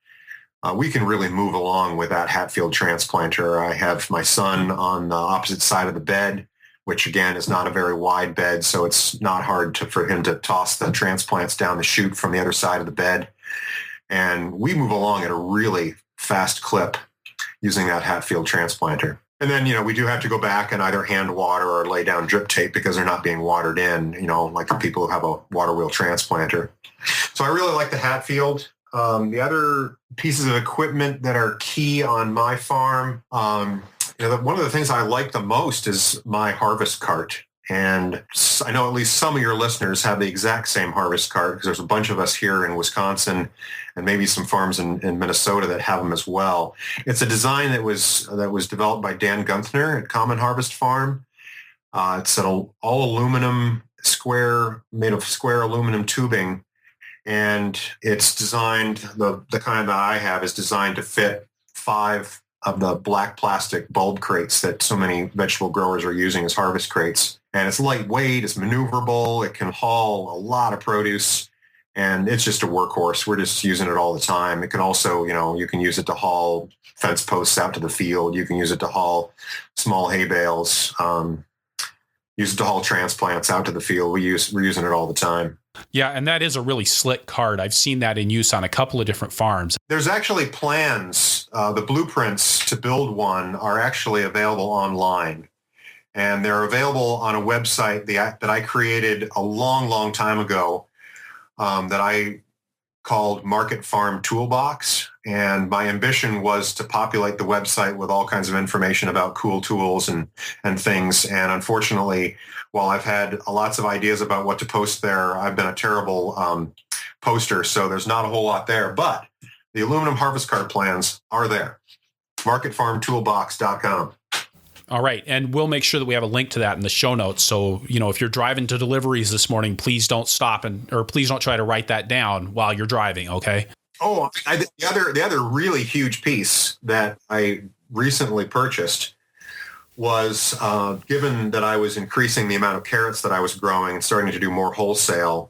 We can really move along with that Hatfield transplanter. I have my son on the opposite side of the bed, which again is not a very wide bed, so it's not hard for him to toss the transplants down the chute from the other side of the bed. And we move along at a really fast clip using that Hatfield transplanter. And then, we do have to go back and either hand water or lay down drip tape because they're not being watered in, like the people who have a water wheel transplanter. So I really like the Hatfield. The other pieces of equipment that are key on my farm, one of the things I like the most is my harvest cart. And I know at least some of your listeners have the exact same harvest cart because there's a bunch of us here in Wisconsin and maybe some farms in Minnesota that have them as well. It's a design that was developed by Dan Gunther at Common Harvest Farm. It's an all aluminum made of square aluminum tubing. And it's designed, the kind that I have is designed to fit 5 of the black plastic bulb crates that so many vegetable growers are using as harvest crates. And it's lightweight, it's maneuverable, it can haul a lot of produce, and it's just a workhorse. We're just using it all the time. It can also, you can use it to haul fence posts out to the field. You can use it to haul small hay bales, use it to haul transplants out to the field. We're using it all the time. Yeah, and that is a really slick cart. I've seen that in use on a couple of different farms. There's actually plans. The blueprints to build one are actually available online. And they're available on a website that I created a long, long time ago that I called Market Farm Toolbox. And my ambition was to populate the website with all kinds of information about cool tools and things. And unfortunately, while I've had lots of ideas about what to post there, I've been a terrible poster. So there's not a whole lot there. But the aluminum harvest cart plans are there. MarketFarmToolbox.com. All right. And we'll make sure that we have a link to that in the show notes. So, if you're driving to deliveries this morning, please don't stop or please don't try to write that down while you're driving. Okay. Oh, the other really huge piece that I recently purchased was given that I was increasing the amount of carrots that I was growing and starting to do more wholesale,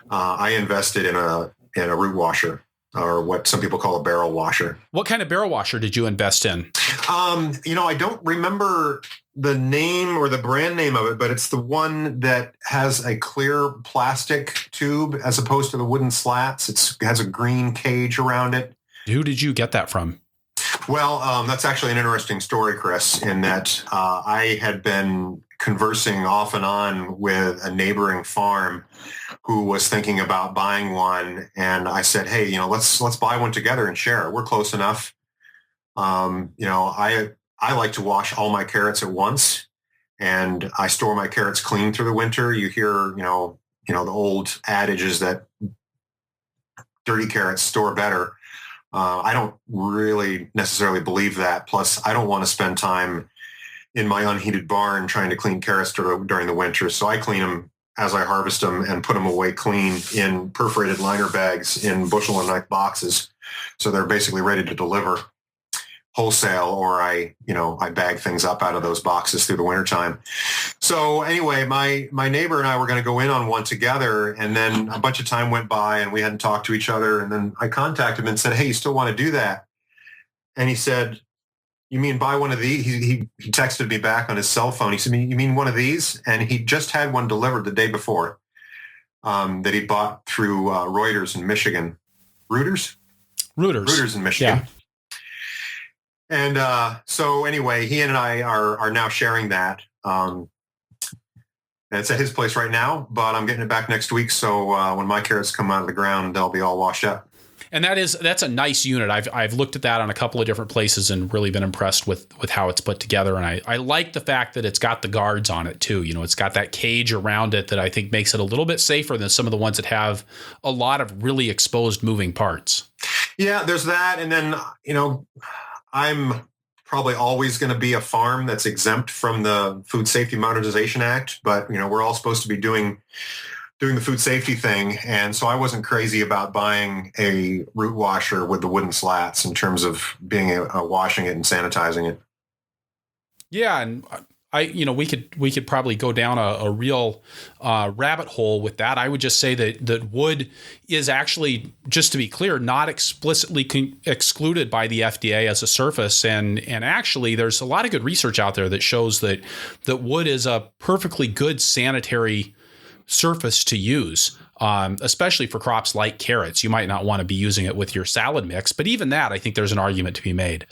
I invested in a root washer, or what some people call a barrel washer. What kind of barrel washer did you invest in? I don't remember the name or the brand name of it, but it's the one that has a clear plastic tube as opposed to the wooden slats. It has a green cage around it. Who did you get that from? Well, that's actually an interesting story, Chris, in that I had been conversing off and on with a neighboring farm who was thinking about buying one. And I said, hey, let's buy one together and share. We're close enough. I like to wash all my carrots at once, and I store my carrots clean through the winter. You hear, the old adage is that dirty carrots store better. I don't really necessarily believe that. Plus, I don't want to spend time in my unheated barn trying to clean carrots during the winter. So I clean them as I harvest them and put them away clean in perforated liner bags in bushel and knife boxes. So they're basically ready to deliver wholesale, or I bag things up out of those boxes through the wintertime. So anyway, my neighbor and I were going to go in on one together, and then a bunch of time went by and we hadn't talked to each other. And then I contacted him and said, hey, you still want to do that? And he said, you mean buy one of these? He texted me back on his cell phone. He said, you mean one of these? And he just had one delivered the day before that he bought through Reuters in Michigan. Reuters in Michigan. Yeah. And so anyway, he and I are now sharing that. And it's at his place right now, but I'm getting it back next week. So when my carrots come out of the ground, they'll be all washed up. And that's a nice unit. I've looked at that on a couple of different places and really been impressed with how it's put together. And I like the fact that it's got the guards on it too. It's got that cage around it that I think makes it a little bit safer than some of the ones that have a lot of really exposed moving parts. Yeah, there's that. And then, I'm probably always going to be a farm that's exempt from the Food Safety Modernization Act, but we're all supposed to be doing the food safety thing, and so I wasn't crazy about buying a root washer with the wooden slats in terms of being washing it and sanitizing it. Yeah, and we could probably go down a real rabbit hole with that. I would just say that wood is actually, just to be clear, not explicitly excluded by the FDA as a surface. And actually, there's a lot of good research out there that shows that wood is a perfectly good sanitary surface to use, especially for crops like carrots. You might not want to be using it with your salad mix, but even that, I think there's an argument to be made.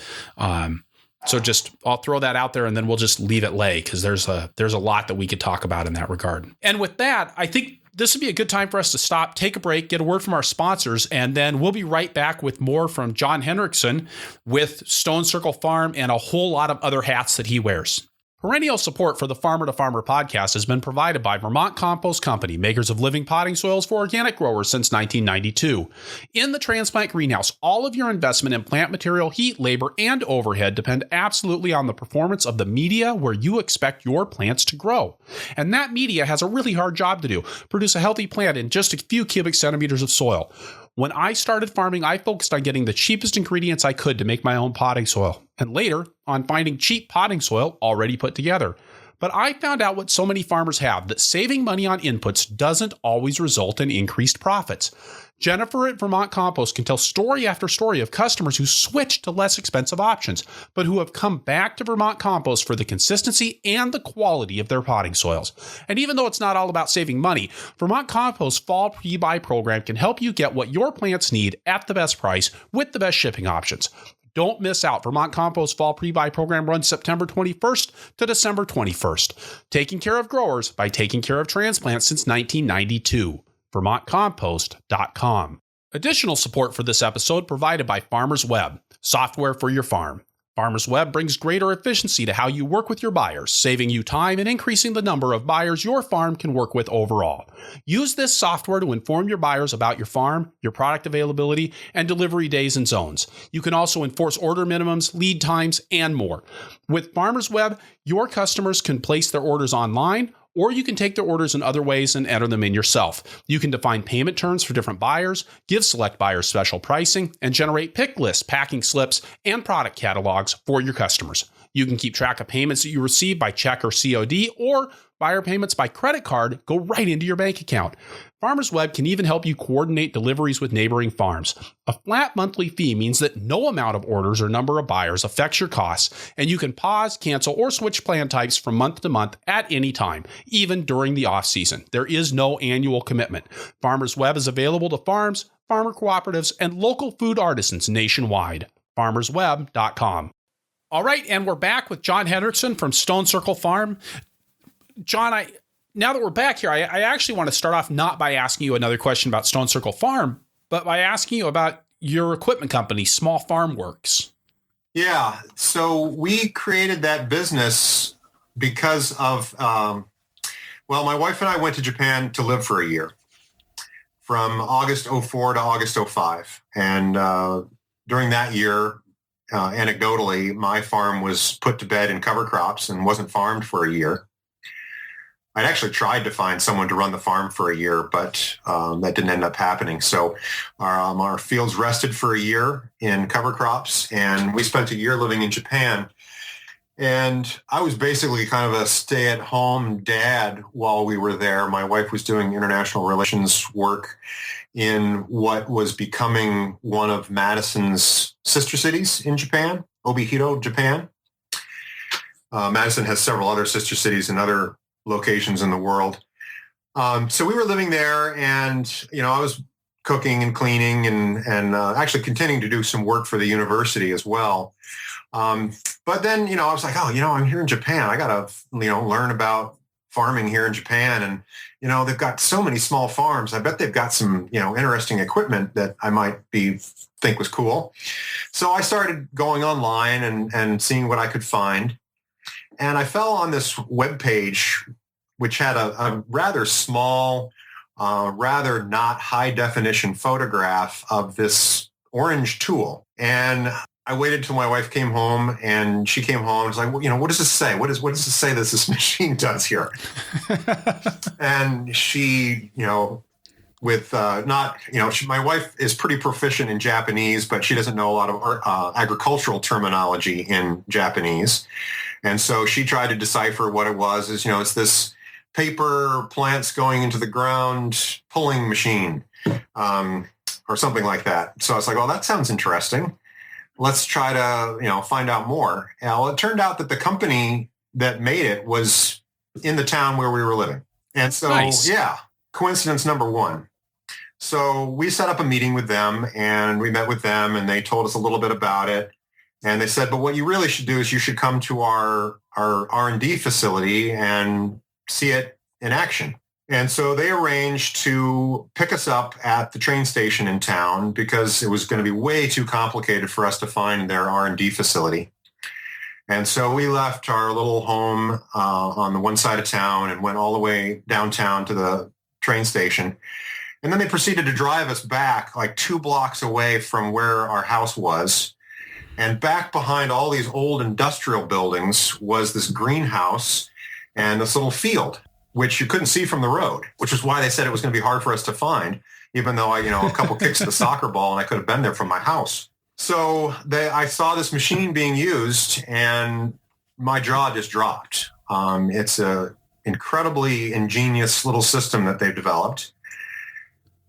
So I'll throw that out there, and then we'll just leave it lay, because there's a lot that we could talk about in that regard. And with that, I think this would be a good time for us to stop, take a break, get a word from our sponsors, and then we'll be right back with more from John Hendrickson with Stone Circle Farm and a whole lot of other hats that he wears. Perennial support for the Farmer to Farmer podcast has been provided by Vermont Compost Company, makers of living potting soils for organic growers since 1992. In the transplant greenhouse, all of your investment in plant material, heat, labor, and overhead depend absolutely on the performance of the media where you expect your plants to grow. And that media has a really hard job to do: produce a healthy plant in just a few cubic centimeters of soil. When I started farming, I focused on getting the cheapest ingredients I could to make my own potting soil, and later on finding cheap potting soil already put together. But I found out what so many farmers have, that saving money on inputs doesn't always result in increased profits. Jennifer at Vermont Compost can tell story after story of customers who switched to less expensive options, but who have come back to Vermont Compost for the consistency and the quality of their potting soils. And even though it's not all about saving money, Vermont Compost's Fall Pre-Buy program can help you get what your plants need at the best price with the best shipping options. Don't miss out. Vermont Compost Fall Pre-Buy program runs September 21st to December 21st. Taking care of growers by taking care of transplants since 1992. VermontCompost.com. Additional support for this episode provided by Farmers Web, software for your farm. Farmers Web brings greater efficiency to how you work with your buyers, saving you time and increasing the number of buyers your farm can work with overall. Use this software to inform your buyers about your farm, your product availability, and delivery days and zones. You can also enforce order minimums, lead times, and more. With Farmers Web, your customers can place their orders online, or you can take their orders in other ways and enter them in yourself. You can define payment terms for different buyers, give select buyers special pricing, and generate pick lists, packing slips, and product catalogs for your customers. You can keep track of payments that you receive by check or COD, or buyer payments by credit card go right into your bank account. Farmers Web can even help you coordinate deliveries with neighboring farms. A flat monthly fee means that no amount of orders or number of buyers affects your costs, and you can pause, cancel, or switch plan types from month to month at any time, even during the off-season. There is no annual commitment. Farmers Web is available to farms, farmer cooperatives, and local food artisans nationwide. FarmersWeb.com. All right, and we're back with John Hendrickson from Stone Circle Farm. John, now that we're back here, I actually want to start off not by asking you another question about Stone Circle Farm, but by asking you about your equipment company, Small Farm Works. Yeah, so we created that business because of, my wife and I went to Japan to live for a year from August 04 to August 05. And during that year, anecdotally, my farm was put to bed in cover crops and wasn't farmed for a year. I'd actually tried to find someone to run the farm for a year, but that didn't end up happening. So our fields rested for a year in cover crops, and we spent a year living in Japan. And I was basically kind of a stay-at-home dad while we were there. My wife was doing international relations work in what was becoming one of Madison's sister cities in Japan, Obihiro, Japan. Madison has several other sister cities in other locations in the world. So we were living there, and, I was cooking and cleaning and actually continuing to do some work for the university as well. But then, I was like, I'm here in Japan. I got to, learn about farming here in Japan. And, they've got so many small farms. I bet they've got some, interesting equipment that I might think was cool. So I started going online and seeing what I could find. And I fell on this webpage, which had a rather small, rather not high definition photograph of this orange tool. And I waited till my wife came home, and she came home and was like, what does this say? What does this say that this machine does here? And she, my wife is pretty proficient in Japanese, but she doesn't know a lot of agricultural terminology in Japanese. And so she tried to decipher what it was. It's this paper plants going into the ground pulling machine, or something like that. So I was like, well, that sounds interesting. Let's try to, find out more. Well, it turned out that the company that made it was in the town where we were living. And so, nice. Coincidence number one. So we set up a meeting with them, and we met with them, and they told us a little bit about it. And they said, but what you really should do is you should come to our R&D facility and see it in action. And so they arranged to pick us up at the train station in town because it was going to be way too complicated for us to find their R&D facility. And so we left our little home on the one side of town and went all the way downtown to the train station. And then they proceeded to drive us back like 2 blocks away from where our house was. And back behind all these old industrial buildings was this greenhouse and this little field, which you couldn't see from the road, which is why they said it was going to be hard for us to find, even though a couple kicks of the soccer ball and I could have been there from my house. So I saw this machine being used and my jaw just dropped. It's a incredibly ingenious little system that they've developed.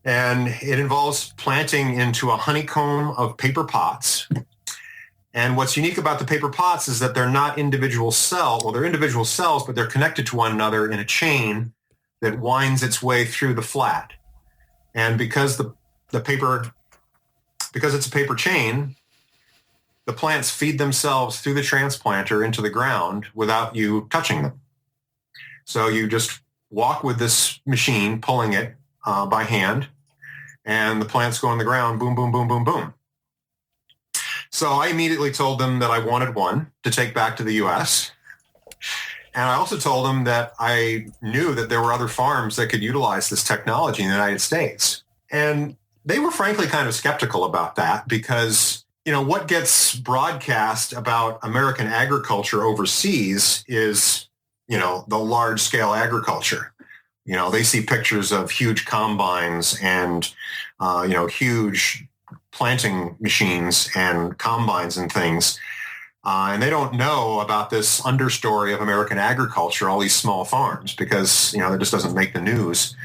And it involves planting into a honeycomb of paper pots. And what's unique about the paper pots is that they're not individual cells. Well, they're individual cells, but they're connected to one another in a chain that winds its way through the flat. And because because it's a paper chain, the plants feed themselves through the transplanter into the ground without you touching them. So you just walk with this machine, pulling it by hand, and the plants go in the ground, boom, boom, boom, boom, boom. So I immediately told them that I wanted one to take back to the U.S. And I also told them that I knew that there were other farms that could utilize this technology in the United States. And they were frankly kind of skeptical about that because, what gets broadcast about American agriculture overseas is, the large scale agriculture. They see pictures of huge combines and, huge planting machines and combines and things. And they don't know about this understory of American agriculture, all these small farms, because, it just doesn't make the news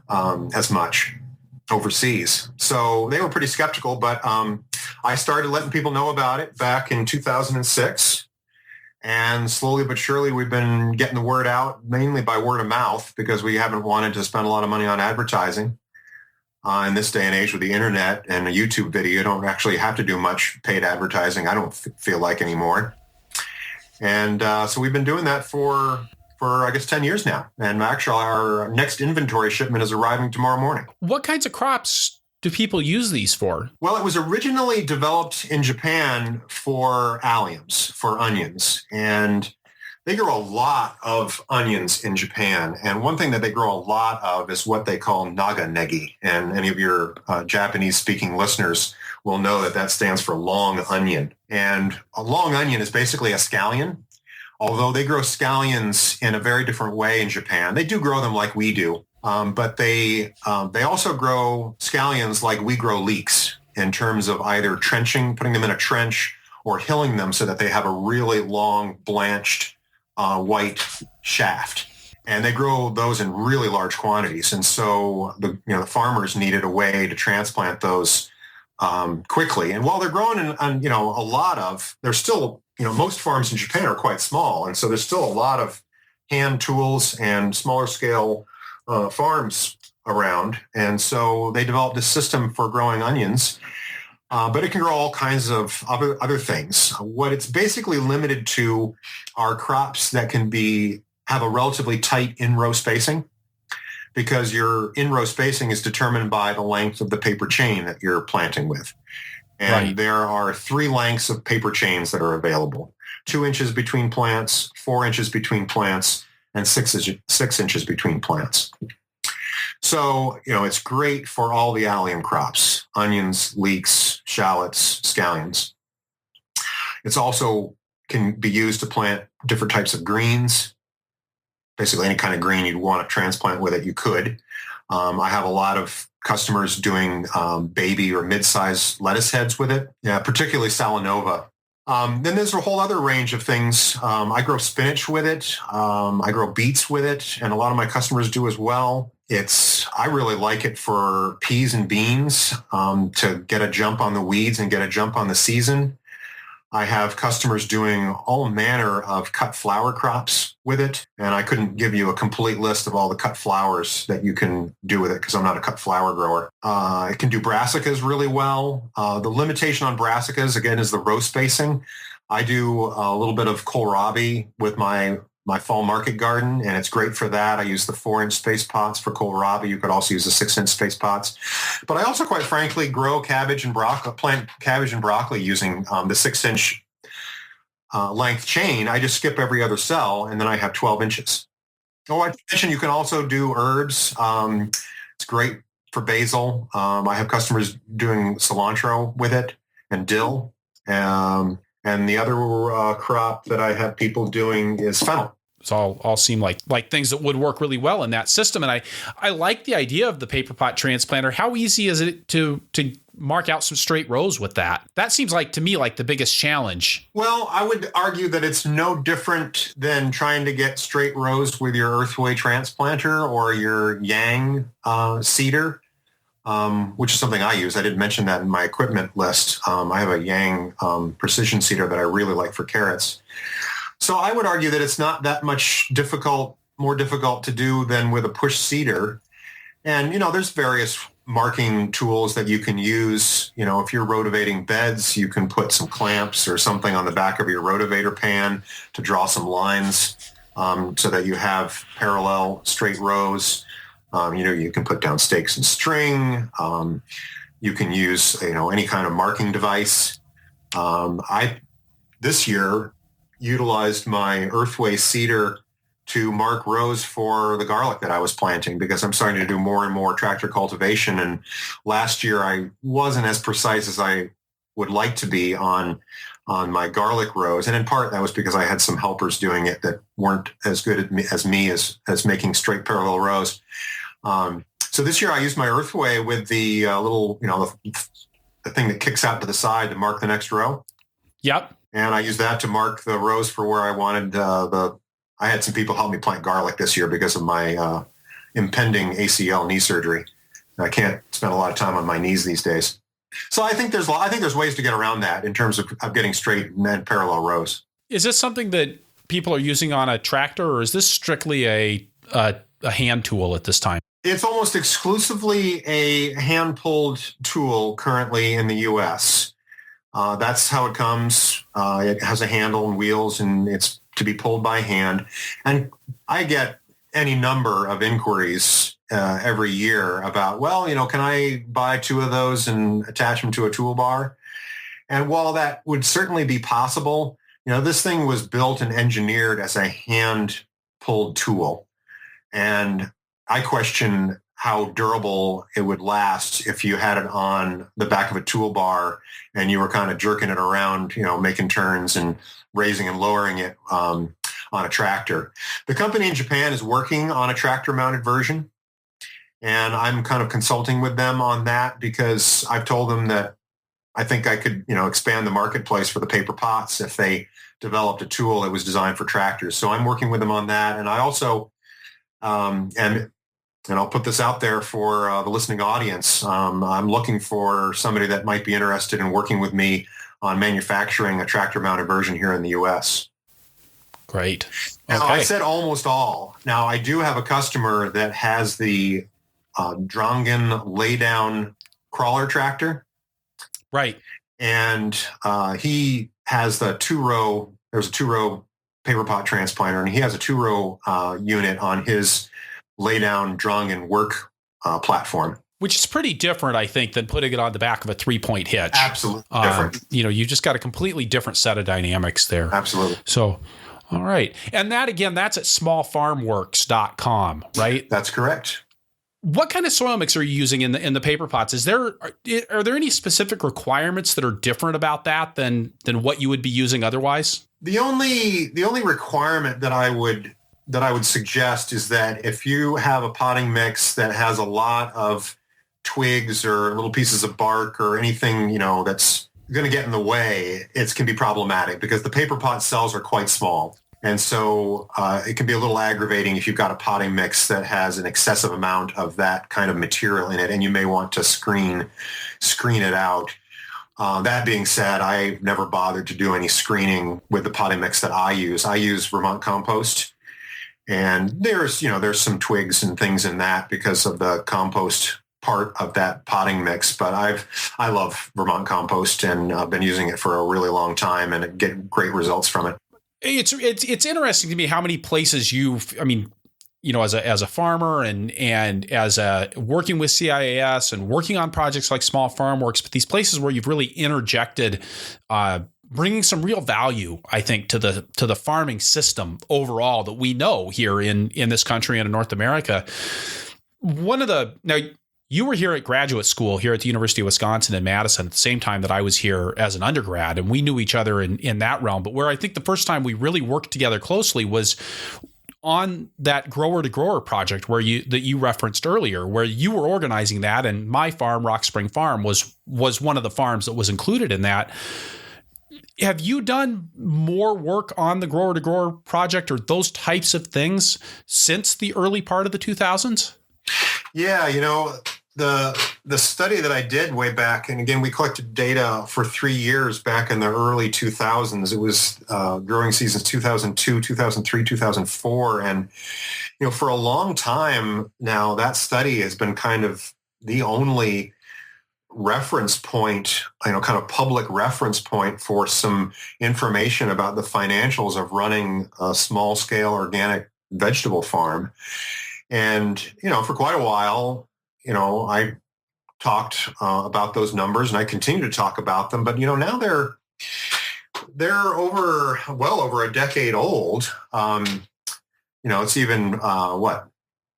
as much overseas. So they were pretty skeptical, but I started letting people know about it back in 2006. And slowly but surely, we've been getting the word out, mainly by word of mouth, because we haven't wanted to spend a lot of money on advertising. In this day and age with the internet and a YouTube video, you don't actually have to do much paid advertising, I don't feel like anymore. And so we've been doing that for I guess 10 years now. And actually our next inventory shipment is arriving tomorrow morning. What kinds of crops do people use these for? Well, it was originally developed in Japan for alliums, for onions. And they grow a lot of onions in Japan. And one thing that they grow a lot of is what they call naganegi. And any of your Japanese-speaking listeners will know that that stands for long onion. And a long onion is basically a scallion, although they grow scallions in a very different way in Japan. They do grow them like we do, but they also grow scallions like we grow leeks in terms of either trenching, putting them in a trench, or hilling them so that they have a really long, blanched, white shaft. And they grow those in really large quantities. And so the farmers needed a way to transplant those quickly. And while they're growing there's still, most farms in Japan are quite small. And so there's still a lot of hand tools and smaller scale farms around. And so they developed a system for growing onions. But it can grow all kinds of other things. What it's basically limited to are crops that can have a relatively tight in-row spacing, because your in-row spacing is determined by the length of the paper chain that you're planting with. And There are 3 lengths of paper chains that are available: 2 inches between plants, 4 inches between plants, and 6 inches between plants. So, it's great for all the allium crops: onions, leeks, shallots, scallions. It's also can be used to plant different types of greens. Basically, any kind of green you'd want to transplant with it, you could. I have a lot of customers doing baby or mid-sized lettuce heads with it, particularly Salanova. Then there's a whole other range of things. I grow spinach with it. I grow beets with it, and a lot of my customers do as well. I really like it for peas and beans to get a jump on the weeds and get a jump on the season. I have customers doing all manner of cut flower crops with it, and I couldn't give you a complete list of all the cut flowers that you can do with it because I'm not a cut flower grower. It can do brassicas really well. The limitation on brassicas, again, is the row spacing. I do a little bit of kohlrabi with my fall market garden, and it's great for that. I use the 4-inch space pots for kohlrabi. You could also use the 6-inch space pots. But I also, quite frankly, grow cabbage and broccoli, plant cabbage and broccoli using the 6-inch length chain, I just skip every other cell, and then I have 12 inches. Oh, I mentioned you can also do herbs. It's great for basil. I have customers doing cilantro with it and dill. And the other crop that I have people doing is fennel. It's all seem like things that would work really well in that system. And I like the idea of the paper pot transplanter. How easy is it to mark out some straight rows with that? That seems like, to me, like the biggest challenge. Well, I would argue that it's no different than trying to get straight rows with your earthway transplanter or your Yang seeder, which is something I use. I didn't mention that in my equipment list. I have a Yang precision seeder that I really like for carrots. So I would argue that it's not that much more difficult to do than with a push seeder. And, there's various marking tools that you can use. If you're rotivating beds, you can put some clamps or something on the back of your rotivator pan to draw some lines so that you have parallel straight rows. You can put down stakes and string. You can use, any kind of marking device. I, this year, utilized my earthway seeder to mark rows for the garlic that I was planting, because I'm starting to do more and more tractor cultivation. And last year I wasn't as precise as I would like to be on my garlic rows. And in part that was because I had some helpers doing it that weren't as good as me as making straight parallel rows. So this year I used my earthway with the little, the thing that kicks out to the side to mark the next row. Yep. And I used that to mark the rows for where I wanted I had some people help me plant garlic this year because of my impending ACL knee surgery. I can't spend a lot of time on my knees these days. So I think there's ways to get around that in terms of getting straight and parallel rows. Is this something that people are using on a tractor, or is this strictly a hand tool at this time? It's almost exclusively a hand-pulled tool currently in the U.S. That's how it comes. It has a handle and wheels, and it's to be pulled by hand. And I get any number of inquiries every year about, can I buy 2 of those and attach them to a toolbar? And while that would certainly be possible, this thing was built and engineered as a hand-pulled tool. And I question how durable it would last if you had it on the back of a toolbar and you were kind of jerking it around, making turns and raising and lowering it on a tractor. The company in Japan is working on a tractor-mounted version, and I'm kind of consulting with them on that because I've told them that I think I could, expand the marketplace for the paper pots if they developed a tool that was designed for tractors. So I'm working with them on that, and I also and I'll put this out there for the listening audience. I'm looking for somebody that might be interested in working with me on manufacturing a tractor-mounted version here in the U.S. Great. Okay. Now, I said almost all. Now, I do have a customer that has the Drongen lay-down crawler tractor. Right. And he has there's a 2-row paper pot transplanter, and he has a 2-row unit on his lay-down Drongen work platform. Which is pretty different, I think, than putting it on the back of a 3-point hitch. Absolutely different. You just got a completely different set of dynamics there. Absolutely. So, all right. And that, again, that's at smallfarmworks.com, right? That's correct. What kind of soil mix are you using in the paper pots? Are there any specific requirements that are different about that than what you would be using otherwise? The only requirement that I would suggest is that if you have a potting mix that has a lot of twigs or little pieces of bark or anything, that's going to get in the way, it can be problematic because the paper pot cells are quite small. And so it can be a little aggravating if you've got a potting mix that has an excessive amount of that kind of material in it, and you may want to screen it out. That being said, I've never bothered to do any screening with the potting mix that I use. I use Vermont compost. And there's some twigs and things in that because of the compost part of that potting mix. But I love Vermont compost, and I've been using it for a really long time and get great results from it. It's interesting to me how many places as a farmer and as working with CIAS and working on projects like Small Farm Works, but these places where you've really interjected bringing some real value, I think, to the farming system overall that we know here in this country and in North America. Now, you were here at graduate school here at the University of Wisconsin in Madison at the same time that I was here as an undergrad, and we knew each other in that realm. But where I think the first time we really worked together closely was on that grower to grower project that you referenced earlier, where you were organizing that, and my farm, Rock Spring Farm, was one of the farms that was included in that. Have you done more work on the grower to grower project or those types of things since the early part of the 2000s? Yeah, the study that I did way back, and again, we collected data for 3 years back in the early 2000s. It was growing seasons 2002, 2003, 2004. And, for a long time now, that study has been kind of the only reference point, kind of public reference point for some information about the financials of running a small scale organic vegetable farm. And, for quite a while, I talked about those numbers, and I continue to talk about them. But, now they're well over a decade old. It's even,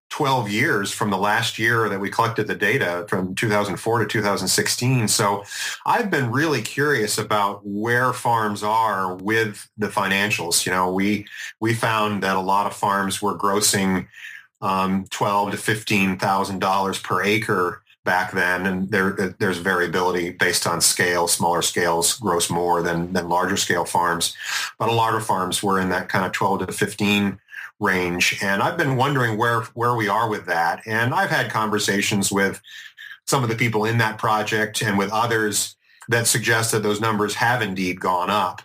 12 years from the last year that we collected the data from 2004 to 2016. So I've been really curious about where farms are with the financials. We found that a lot of farms were grossing $12,000 to $15,000 per acre back then, and there's variability based on scale. Smaller scales gross more than larger scale farms, but a lot of farms were in that kind of 12 to 15 range. And I've been wondering where we are with that. And I've had conversations with some of the people in that project and with others that suggest that those numbers have indeed gone up.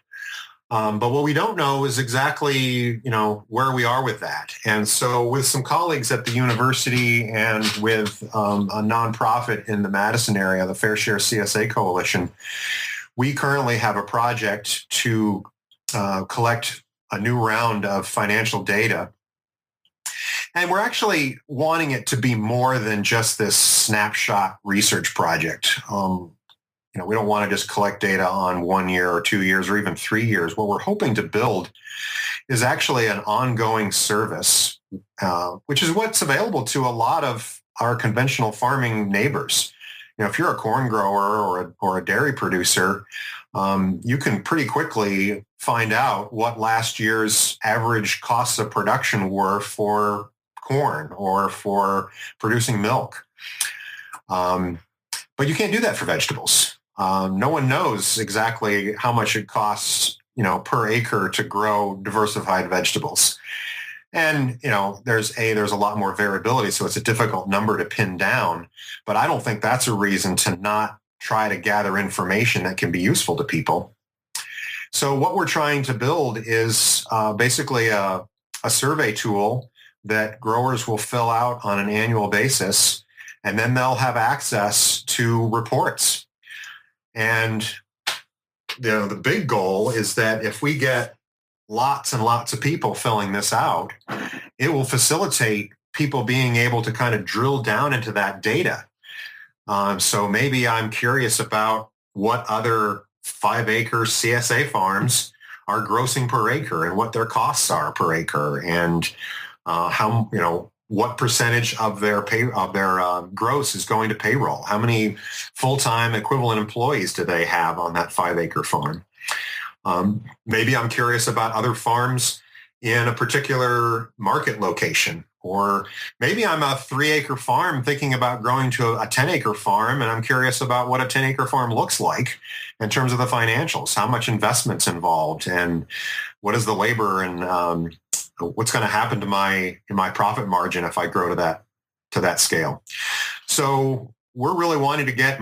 But what we don't know is exactly, where we are with that. And so with some colleagues at the university and with a nonprofit in the Madison area, the Fair Share CSA Coalition, we currently have a project to collect a new round of financial data. And we're actually wanting it to be more than just this snapshot research project. We don't want to just collect data on 1 year or 2 years or even 3 years. What we're hoping to build is actually an ongoing service, which is what's available to a lot of our conventional farming neighbors. If you're a corn grower or a dairy producer, you can pretty quickly find out what last year's average costs of production were for corn or for producing milk. But you can't do that for vegetables. No one knows exactly how much it costs, per acre to grow diversified vegetables. And, there's a lot more variability, so it's a difficult number to pin down. But I don't think that's a reason to not try to gather information that can be useful to people. So what we're trying to build is basically a survey tool that growers will fill out on an annual basis, and then they'll have access to reports. And the big goal is that if we get lots and lots of people filling this out, it will facilitate people being able to kind of drill down into that data. So maybe I'm curious about what other 5-acre CSA farms are grossing per acre and what their costs are per acre, and how, what percentage of their gross is going to payroll. How many full-time equivalent employees do they have on that 5-acre farm? Maybe I'm curious about other farms in a particular market location. Or maybe I'm a 3-acre farm thinking about growing to a 10-acre farm, and I'm curious about what a 10-acre farm looks like in terms of the financials, how much investment's involved, and what is the labor, and what's going to happen to my profit margin if I grow to that scale. So we're really wanting to get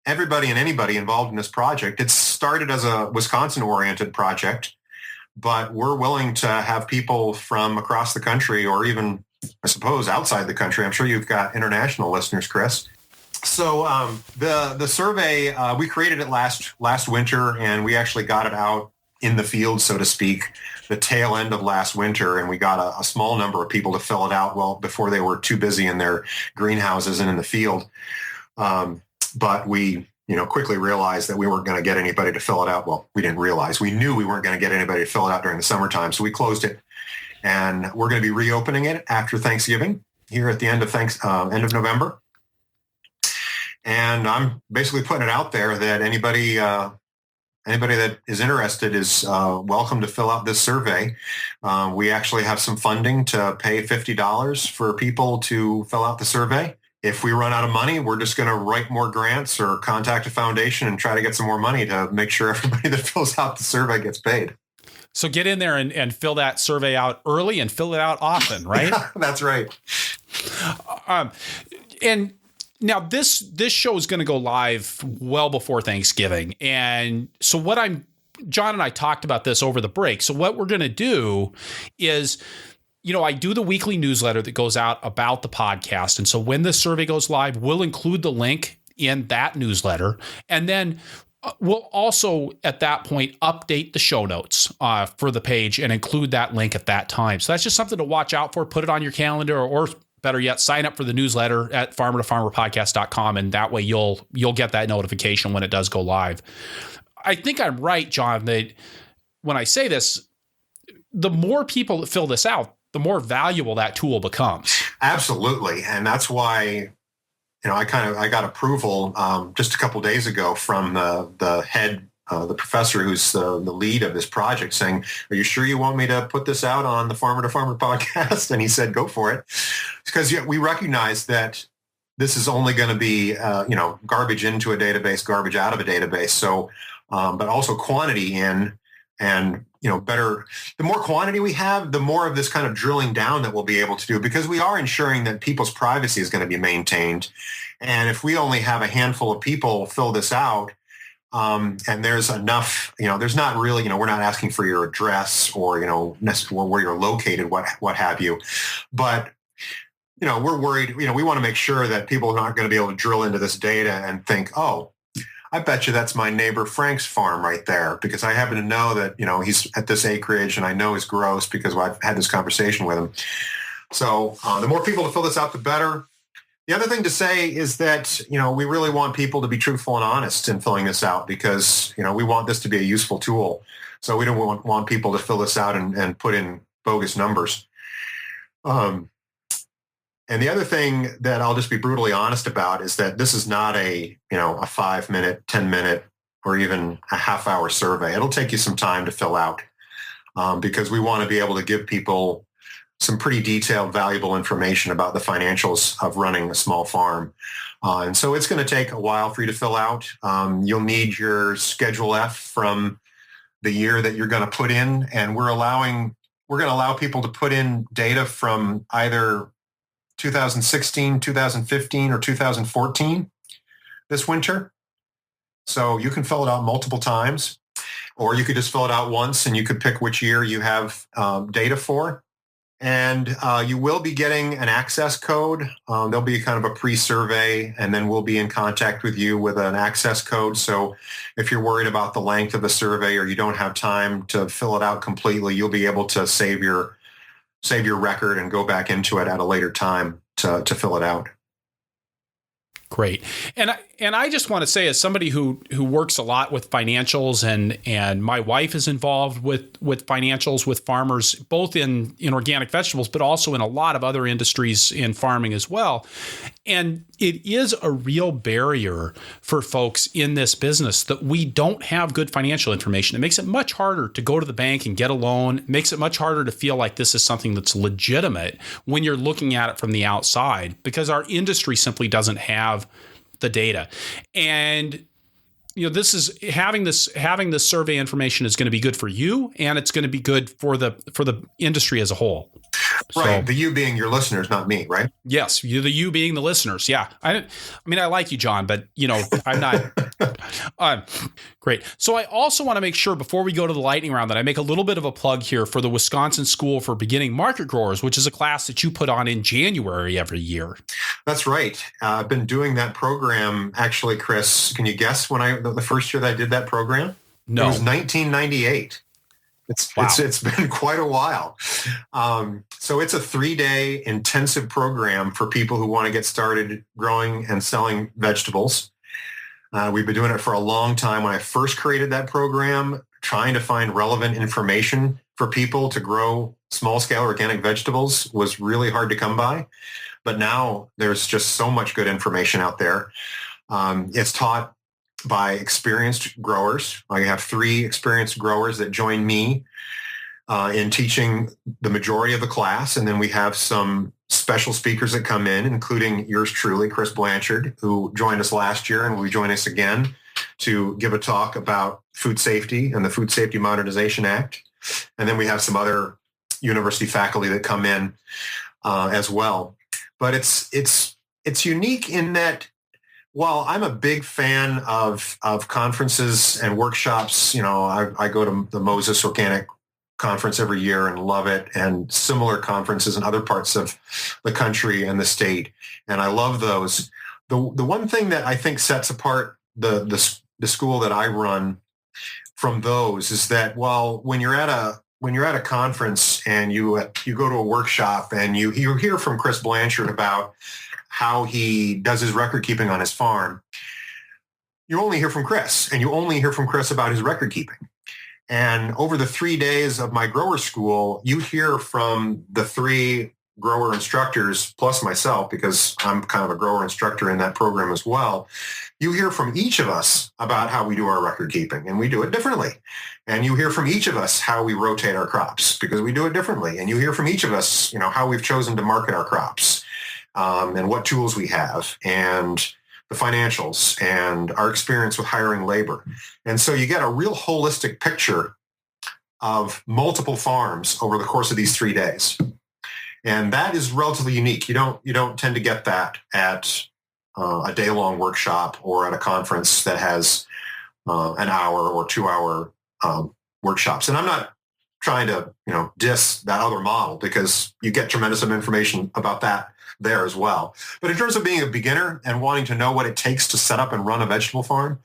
everybody and anybody involved in this project. It started as a Wisconsin-oriented project, but we're willing to have people from across the country, or even, I suppose, outside the country. I'm sure you've got international listeners, Chris. So the survey, we created it last winter, and we actually got it out in the field, so to speak, the tail end of last winter, and we got a small number of people to fill it out before they were too busy in their greenhouses and in the field. But we quickly realized that we weren't going to get anybody to fill it out. Well, we didn't realize. We knew we weren't going to get anybody to fill it out during the summertime, so we closed it. And we're going to be reopening it after Thanksgiving here at the end of November. And I'm basically putting it out there that anybody that is interested is welcome to fill out this survey. We actually have some funding to pay $50 for people to fill out the survey. If we run out of money, we're just going to write more grants or contact a foundation and try to get some more money to make sure everybody that fills out the survey gets paid. So get in there and fill that survey out early and fill it out often, right? Yeah, that's right. And now this show is going to go live well before Thanksgiving. And so John and I talked about this over the break. So what we're going to do is, I do the weekly newsletter that goes out about the podcast. And so when the survey goes live, we'll include the link in that newsletter. And then we'll also, at that point, update the show notes for the page and include that link at that time. So that's just something to watch out for. Put it on your calendar, or better yet, sign up for the newsletter at farmertofarmerpodcast.com. And that way you'll get that notification when it does go live. I think I'm right, John, that when I say this, the more people that fill this out, the more valuable that tool becomes. Absolutely. And that's why, I got approval just a couple of days ago from the head, the professor who's the lead of this project, saying, "Are you sure you want me to put this out on the Farmer to Farmer podcast?" And he said, "Go for it." Because we recognize that this is only going to be, garbage into a database, garbage out of a database. So, but also quantity in, and better, the more quantity we have, the more of this kind of drilling down that we'll be able to do, because we are ensuring that people's privacy is going to be maintained. And if we only have a handful of people fill this out, and there's enough, there's not really, we're not asking for your address or, where you're located, what have you. But, we're worried, we want to make sure that people are not going to be able to drill into this data and think, oh, I bet you that's my neighbor Frank's farm right there, because I happen to know that, he's at this acreage and I know his gross because I've had this conversation with him. So the more people to fill this out, the better. The other thing to say is that, we really want people to be truthful and honest in filling this out, because, we want this to be a useful tool. So we don't want people to fill this out and put in bogus numbers. And the other thing that I'll just be brutally honest about is that this is not a 5-minute, 10-minute, or even a half-hour survey. It'll take you some time to fill out because we want to be able to give people some pretty detailed, valuable information about the financials of running a small farm. And so it's going to take a while for you to fill out. You'll need your Schedule F from the year that you're going to put in. And we're going to allow people to put in data from either 2016, 2015, or 2014 this winter. So you can fill it out multiple times, or you could just fill it out once and you could pick which year you have data for. And you will be getting an access code. There'll be kind of a pre-survey, and then we'll be in contact with you with an access code. So if you're worried about the length of the survey or you don't have time to fill it out completely, you'll be able to save your record and go back into it at a later time to fill it out. Great. And I just want to say, as somebody who works a lot with financials, and my wife is involved with financials with farmers, both in organic vegetables, but also in a lot of other industries in farming as well. And it is a real barrier for folks in this business that we don't have good financial information. It makes it much harder to go to the bank and get a loan. It makes it much harder to feel like this is something that's legitimate when you're looking at it from the outside, because our industry simply doesn't have the data. And this is having this survey information is going to be good for you, and it's going to be good for the industry as a whole. Right. So, the you being your listeners, not me, right? Yes, you being the listeners. Yeah. I like you, John, but I'm not. Great. So I also want to make sure, before we go to the lightning round, that I make a little bit of a plug here for the Wisconsin School for Beginning Market Growers, which is a class that you put on in January every year. That's right. I've been doing that program. Actually, Chris, can you guess when the first year that I did that program? No. It was 1998. It's been quite a while. So it's a 3-day intensive program for people who want to get started growing and selling vegetables. We've been doing it for a long time. When I first created that program, trying to find relevant information for people to grow small-scale organic vegetables was really hard to come by. But now there's just so much good information out there. It's taught by experienced growers. I have 3 experienced growers that join me in teaching the majority of the class. And then we have some special speakers that come in, including yours truly, Chris Blanchard, who joined us last year and will join us again to give a talk about food safety and the Food Safety Modernization Act. And then we have some other university faculty that come in as well. But it's unique in that while I'm a big fan of conferences and workshops, I go to the Moses Organic Conference every year and love it, and similar conferences in other parts of the country and the state. And I love those. The one thing that I think sets apart the school that I run from those is that when you're at a conference and you go to a workshop and you hear from Chris Blanchard about how he does his record keeping on his farm, you only hear from Chris, and you only hear from Chris about his record keeping. And over the 3 days of my grower school, you hear from the 3 grower instructors, plus myself, because I'm kind of a grower instructor in that program as well. You hear from each of us about how we do our record keeping, and we do it differently. And you hear from each of us how we rotate our crops, because we do it differently. And you hear from each of us, how we've chosen to market our crops, and what tools we have, and the financials, and our experience with hiring labor. And so you get a real holistic picture of multiple farms over the course of these 3 days. And that is relatively unique. You don't tend to get that at a day-long workshop or at a conference that has an hour or 2-hour workshops. And I'm not trying to diss that other model, because you get tremendous amount of information about that there as well. But in terms of being a beginner and wanting to know what it takes to set up and run a vegetable farm,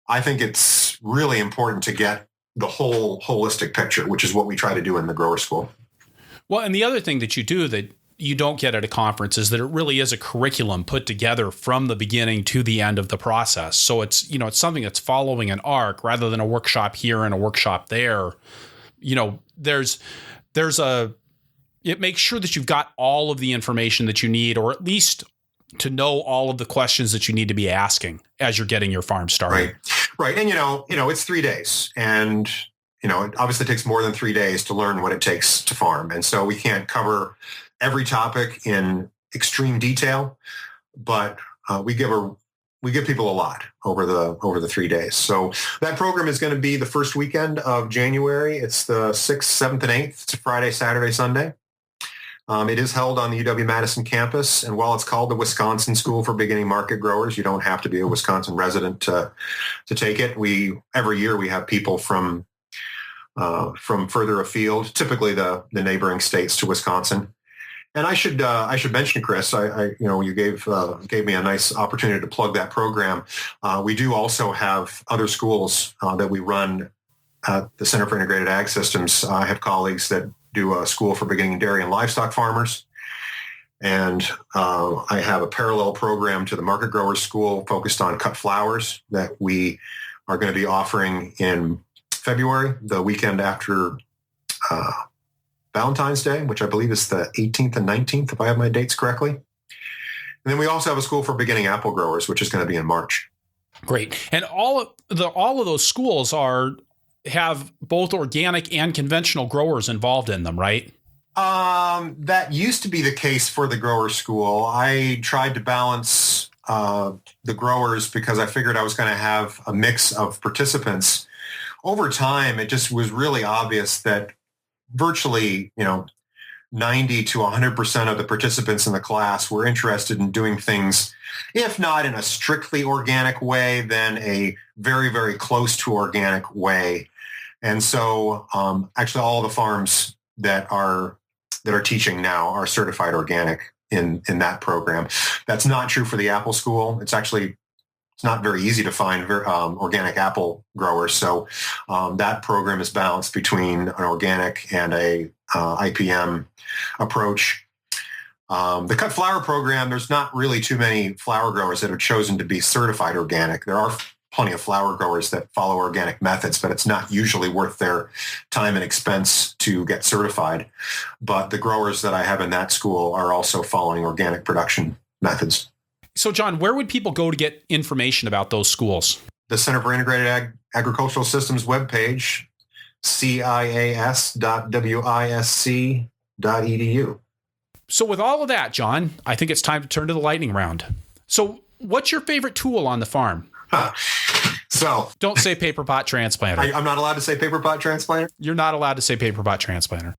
I think it's really important to get the whole holistic picture, which is what we try to do in the grower school. Well, and the other thing that you do that you don't get at a conference is that it really is a curriculum put together from the beginning to the end of the process. So it's, it's something that's following an arc rather than a workshop here and a workshop there. It makes sure that you've got all of the information that you need, or at least to know all of the questions that you need to be asking as you're getting your farm started. Right. And, it's 3 days, and, it obviously takes more than 3 days to learn what it takes to farm. And so we can't cover every topic in extreme detail, but we give people a lot over the 3 days. So that program is going to be the first weekend of January. It's the 6th, 7th, and 8th. It's a Friday, Saturday, Sunday. It is held on the UW-Madison campus, and while it's called the Wisconsin School for Beginning Market Growers, you don't have to be a Wisconsin resident to take it. Every year we have people from further afield, typically the neighboring states to Wisconsin. And I should mention, Chris, you gave me a nice opportunity to plug that program. We do also have other schools that we run at the Center for Integrated Ag Systems. I have colleagues that do a school for beginning dairy and livestock farmers. And I have a parallel program to the Market Growers School focused on cut flowers that we are going to be offering in February, the weekend after Valentine's Day, which I believe is the 18th and 19th, if I have my dates correctly. And then we also have a school for beginning apple growers, which is going to be in March. Great. And all of those schools have both organic and conventional growers involved in them, right? That used to be the case for the grower school. I tried to balance the growers because I figured I was going to have a mix of participants. Over time, it just was really obvious that virtually, 90 to 100% of the participants in the class were interested in doing things, if not in a strictly organic way, then a very, very close to organic way. And so actually all the farms that are teaching now are certified organic in that program. That's not true for the apple school. It's not very easy to find organic apple growers. So that program is balanced between an organic and a IPM approach. The cut flower program, there's not really too many flower growers that have chosen to be certified organic. There are plenty of flower growers that follow organic methods, but it's not usually worth their time and expense to get certified. But the growers that I have in that school are also following organic production methods. So, John, where would people go to get information about those schools? The Center for Integrated Agricultural Systems webpage, cias.wisc.edu. So with all of that, John, I think it's time to turn to the lightning round. So what's your favorite tool on the farm? So don't say paper pot transplanter. I'm not allowed to say paper pot transplanter? You're not allowed to say paper pot transplanter.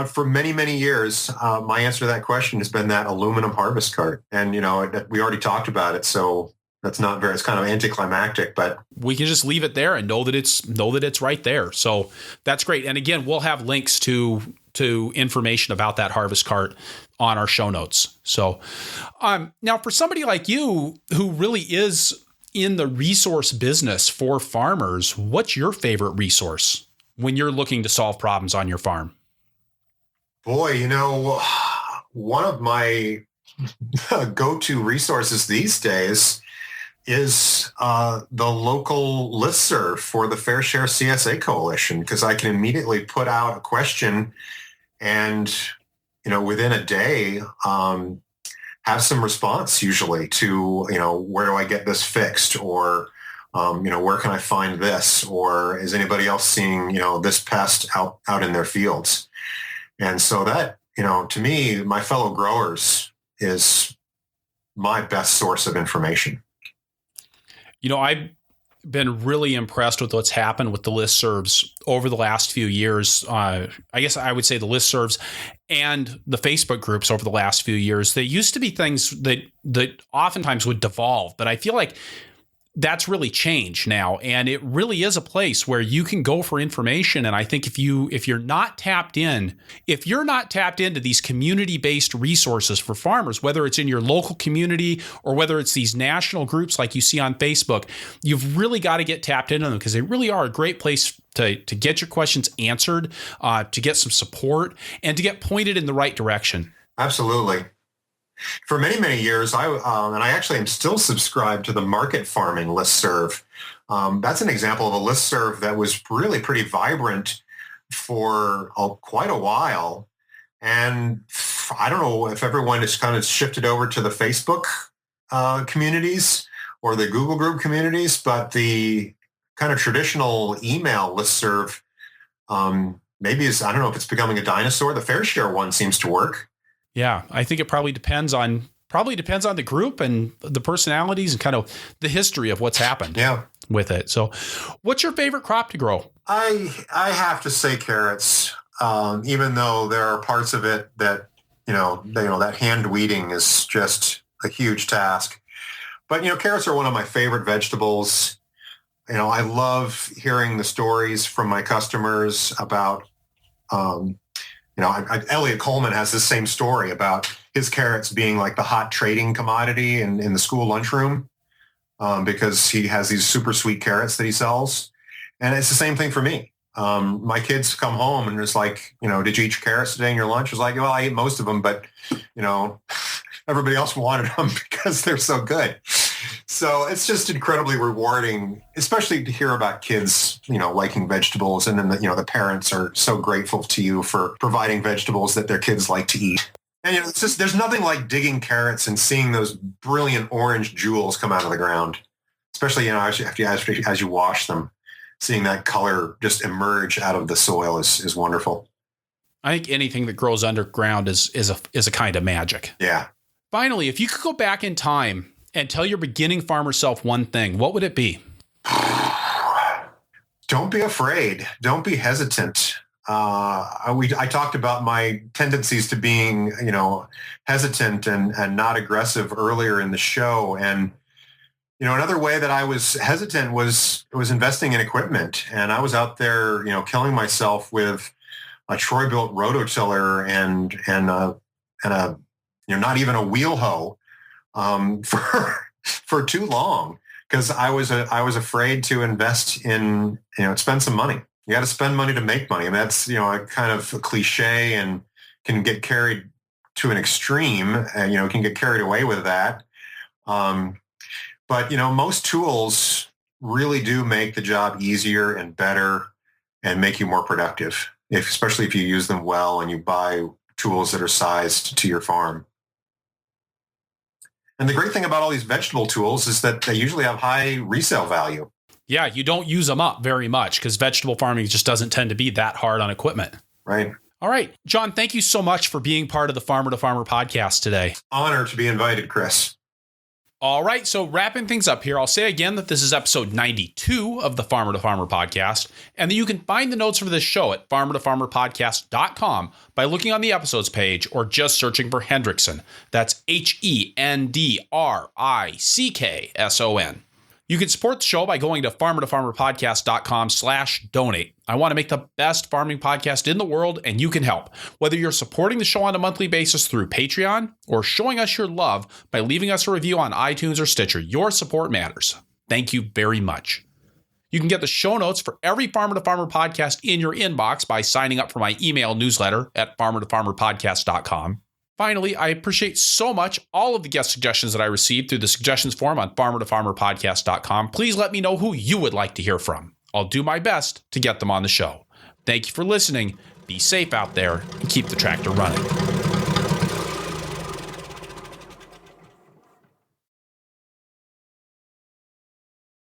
For many, many years, my answer to that question has been that aluminum harvest cart. And, we already talked about it. So it's kind of anticlimactic, but we can just leave it there and know that it's right there. So that's great. And again, we'll have links to information about that harvest cart on our show notes. So now for somebody like you who really is in the resource business for farmers, what's your favorite resource when you're looking to solve problems on your farm? Boy, one of my go-to resources these days is the local listserv for the Fair Share CSA Coalition, because I can immediately put out a question and, within a day, have some response usually to, where do I get this fixed, or, where can I find this, or is anybody else seeing, this pest out in their fields? And so that, to me, my fellow growers is my best source of information. I've been really impressed with what's happened with the listservs over the last few years. I guess I would say the listservs and the Facebook groups over the last few years. They used to be things that oftentimes would devolve, but I feel like that's really changed now. And it really is a place where you can go for information. And I think if you're not tapped into these community-based resources for farmers, whether it's in your local community or whether it's these national groups like you see on Facebook, you've really got to get tapped into them, because they really are a great place to get your questions answered, to get some support, and to get pointed in the right direction. Absolutely. For many, many years, I actually am still subscribed to the market farming listserv. That's an example of a listserv that was really pretty vibrant for quite a while. And I don't know if everyone has kind of shifted over to the Facebook communities or the Google group communities, but the kind of traditional email listserv maybe I don't know if it's becoming a dinosaur. The Fair Share one seems to work. Yeah, I think it probably depends on the group and the personalities and kind of the history of what's happened with it. So what's your favorite crop to grow? I have to say carrots, even though there are parts of it that, that hand weeding is just a huge task. But, carrots are one of my favorite vegetables. I love hearing the stories from my customers about, Elliot Coleman has this same story about his carrots being like the hot trading commodity in the school lunchroom because he has these super sweet carrots that he sells. And it's the same thing for me. My kids come home and it's like, did you eat your carrots today in your lunch? I was like, well, I ate most of them, but, everybody else wanted them because they're so good. So it's just incredibly rewarding, especially to hear about kids, liking vegetables. And then, the parents are so grateful to you for providing vegetables that their kids like to eat. And, it's just, there's nothing like digging carrots and seeing those brilliant orange jewels come out of the ground, especially, as you wash them, seeing that color just emerge out of the soil is wonderful. I think anything that grows underground is a kind of magic. Yeah. Finally, if you could go back in time and tell your beginning farmer self one thing, what would it be? Don't be afraid. Don't be hesitant. I talked about my tendencies to being, hesitant and not aggressive earlier in the show. And, another way that I was hesitant was investing in equipment. And I was out there, killing myself with a Troy-built rototiller and a not even a wheel hoe for too long, because I was afraid to invest in, spend some money. You got to spend money to make money. And that's, a kind of a cliche and can get carried to an extreme and, can get carried away with that. But, most tools really do make the job easier and better and make you more productive, especially if you use them well and you buy tools that are sized to your farm. And the great thing about all these vegetable tools is that they usually have high resale value. Yeah, you don't use them up very much because vegetable farming just doesn't tend to be that hard on equipment. Right. All right. John, thank you so much for being part of the Farmer to Farmer podcast today. Honor to be invited, Chris. All right, so wrapping things up here, I'll say again that this is episode 92 of the Farmer to Farmer podcast, and that you can find the notes for this show at farmertofarmerpodcast.com by looking on the episodes page or just searching for Hendrickson. That's Hendrickson. You can support the show by going to farmertofarmerpodcast.com/donate. I want to make the best farming podcast in the world, and you can help. Whether you're supporting the show on a monthly basis through Patreon or showing us your love by leaving us a review on iTunes or Stitcher, your support matters. Thank you very much. You can get the show notes for every Farmer to Farmer podcast in your inbox by signing up for my email newsletter at farmertofarmerpodcast.com. Finally, I appreciate so much all of the guest suggestions that I received through the suggestions form on farmertofarmerpodcast.com. Please let me know who you would like to hear from. I'll do my best to get them on the show. Thank you for listening. Be safe out there and keep the tractor running.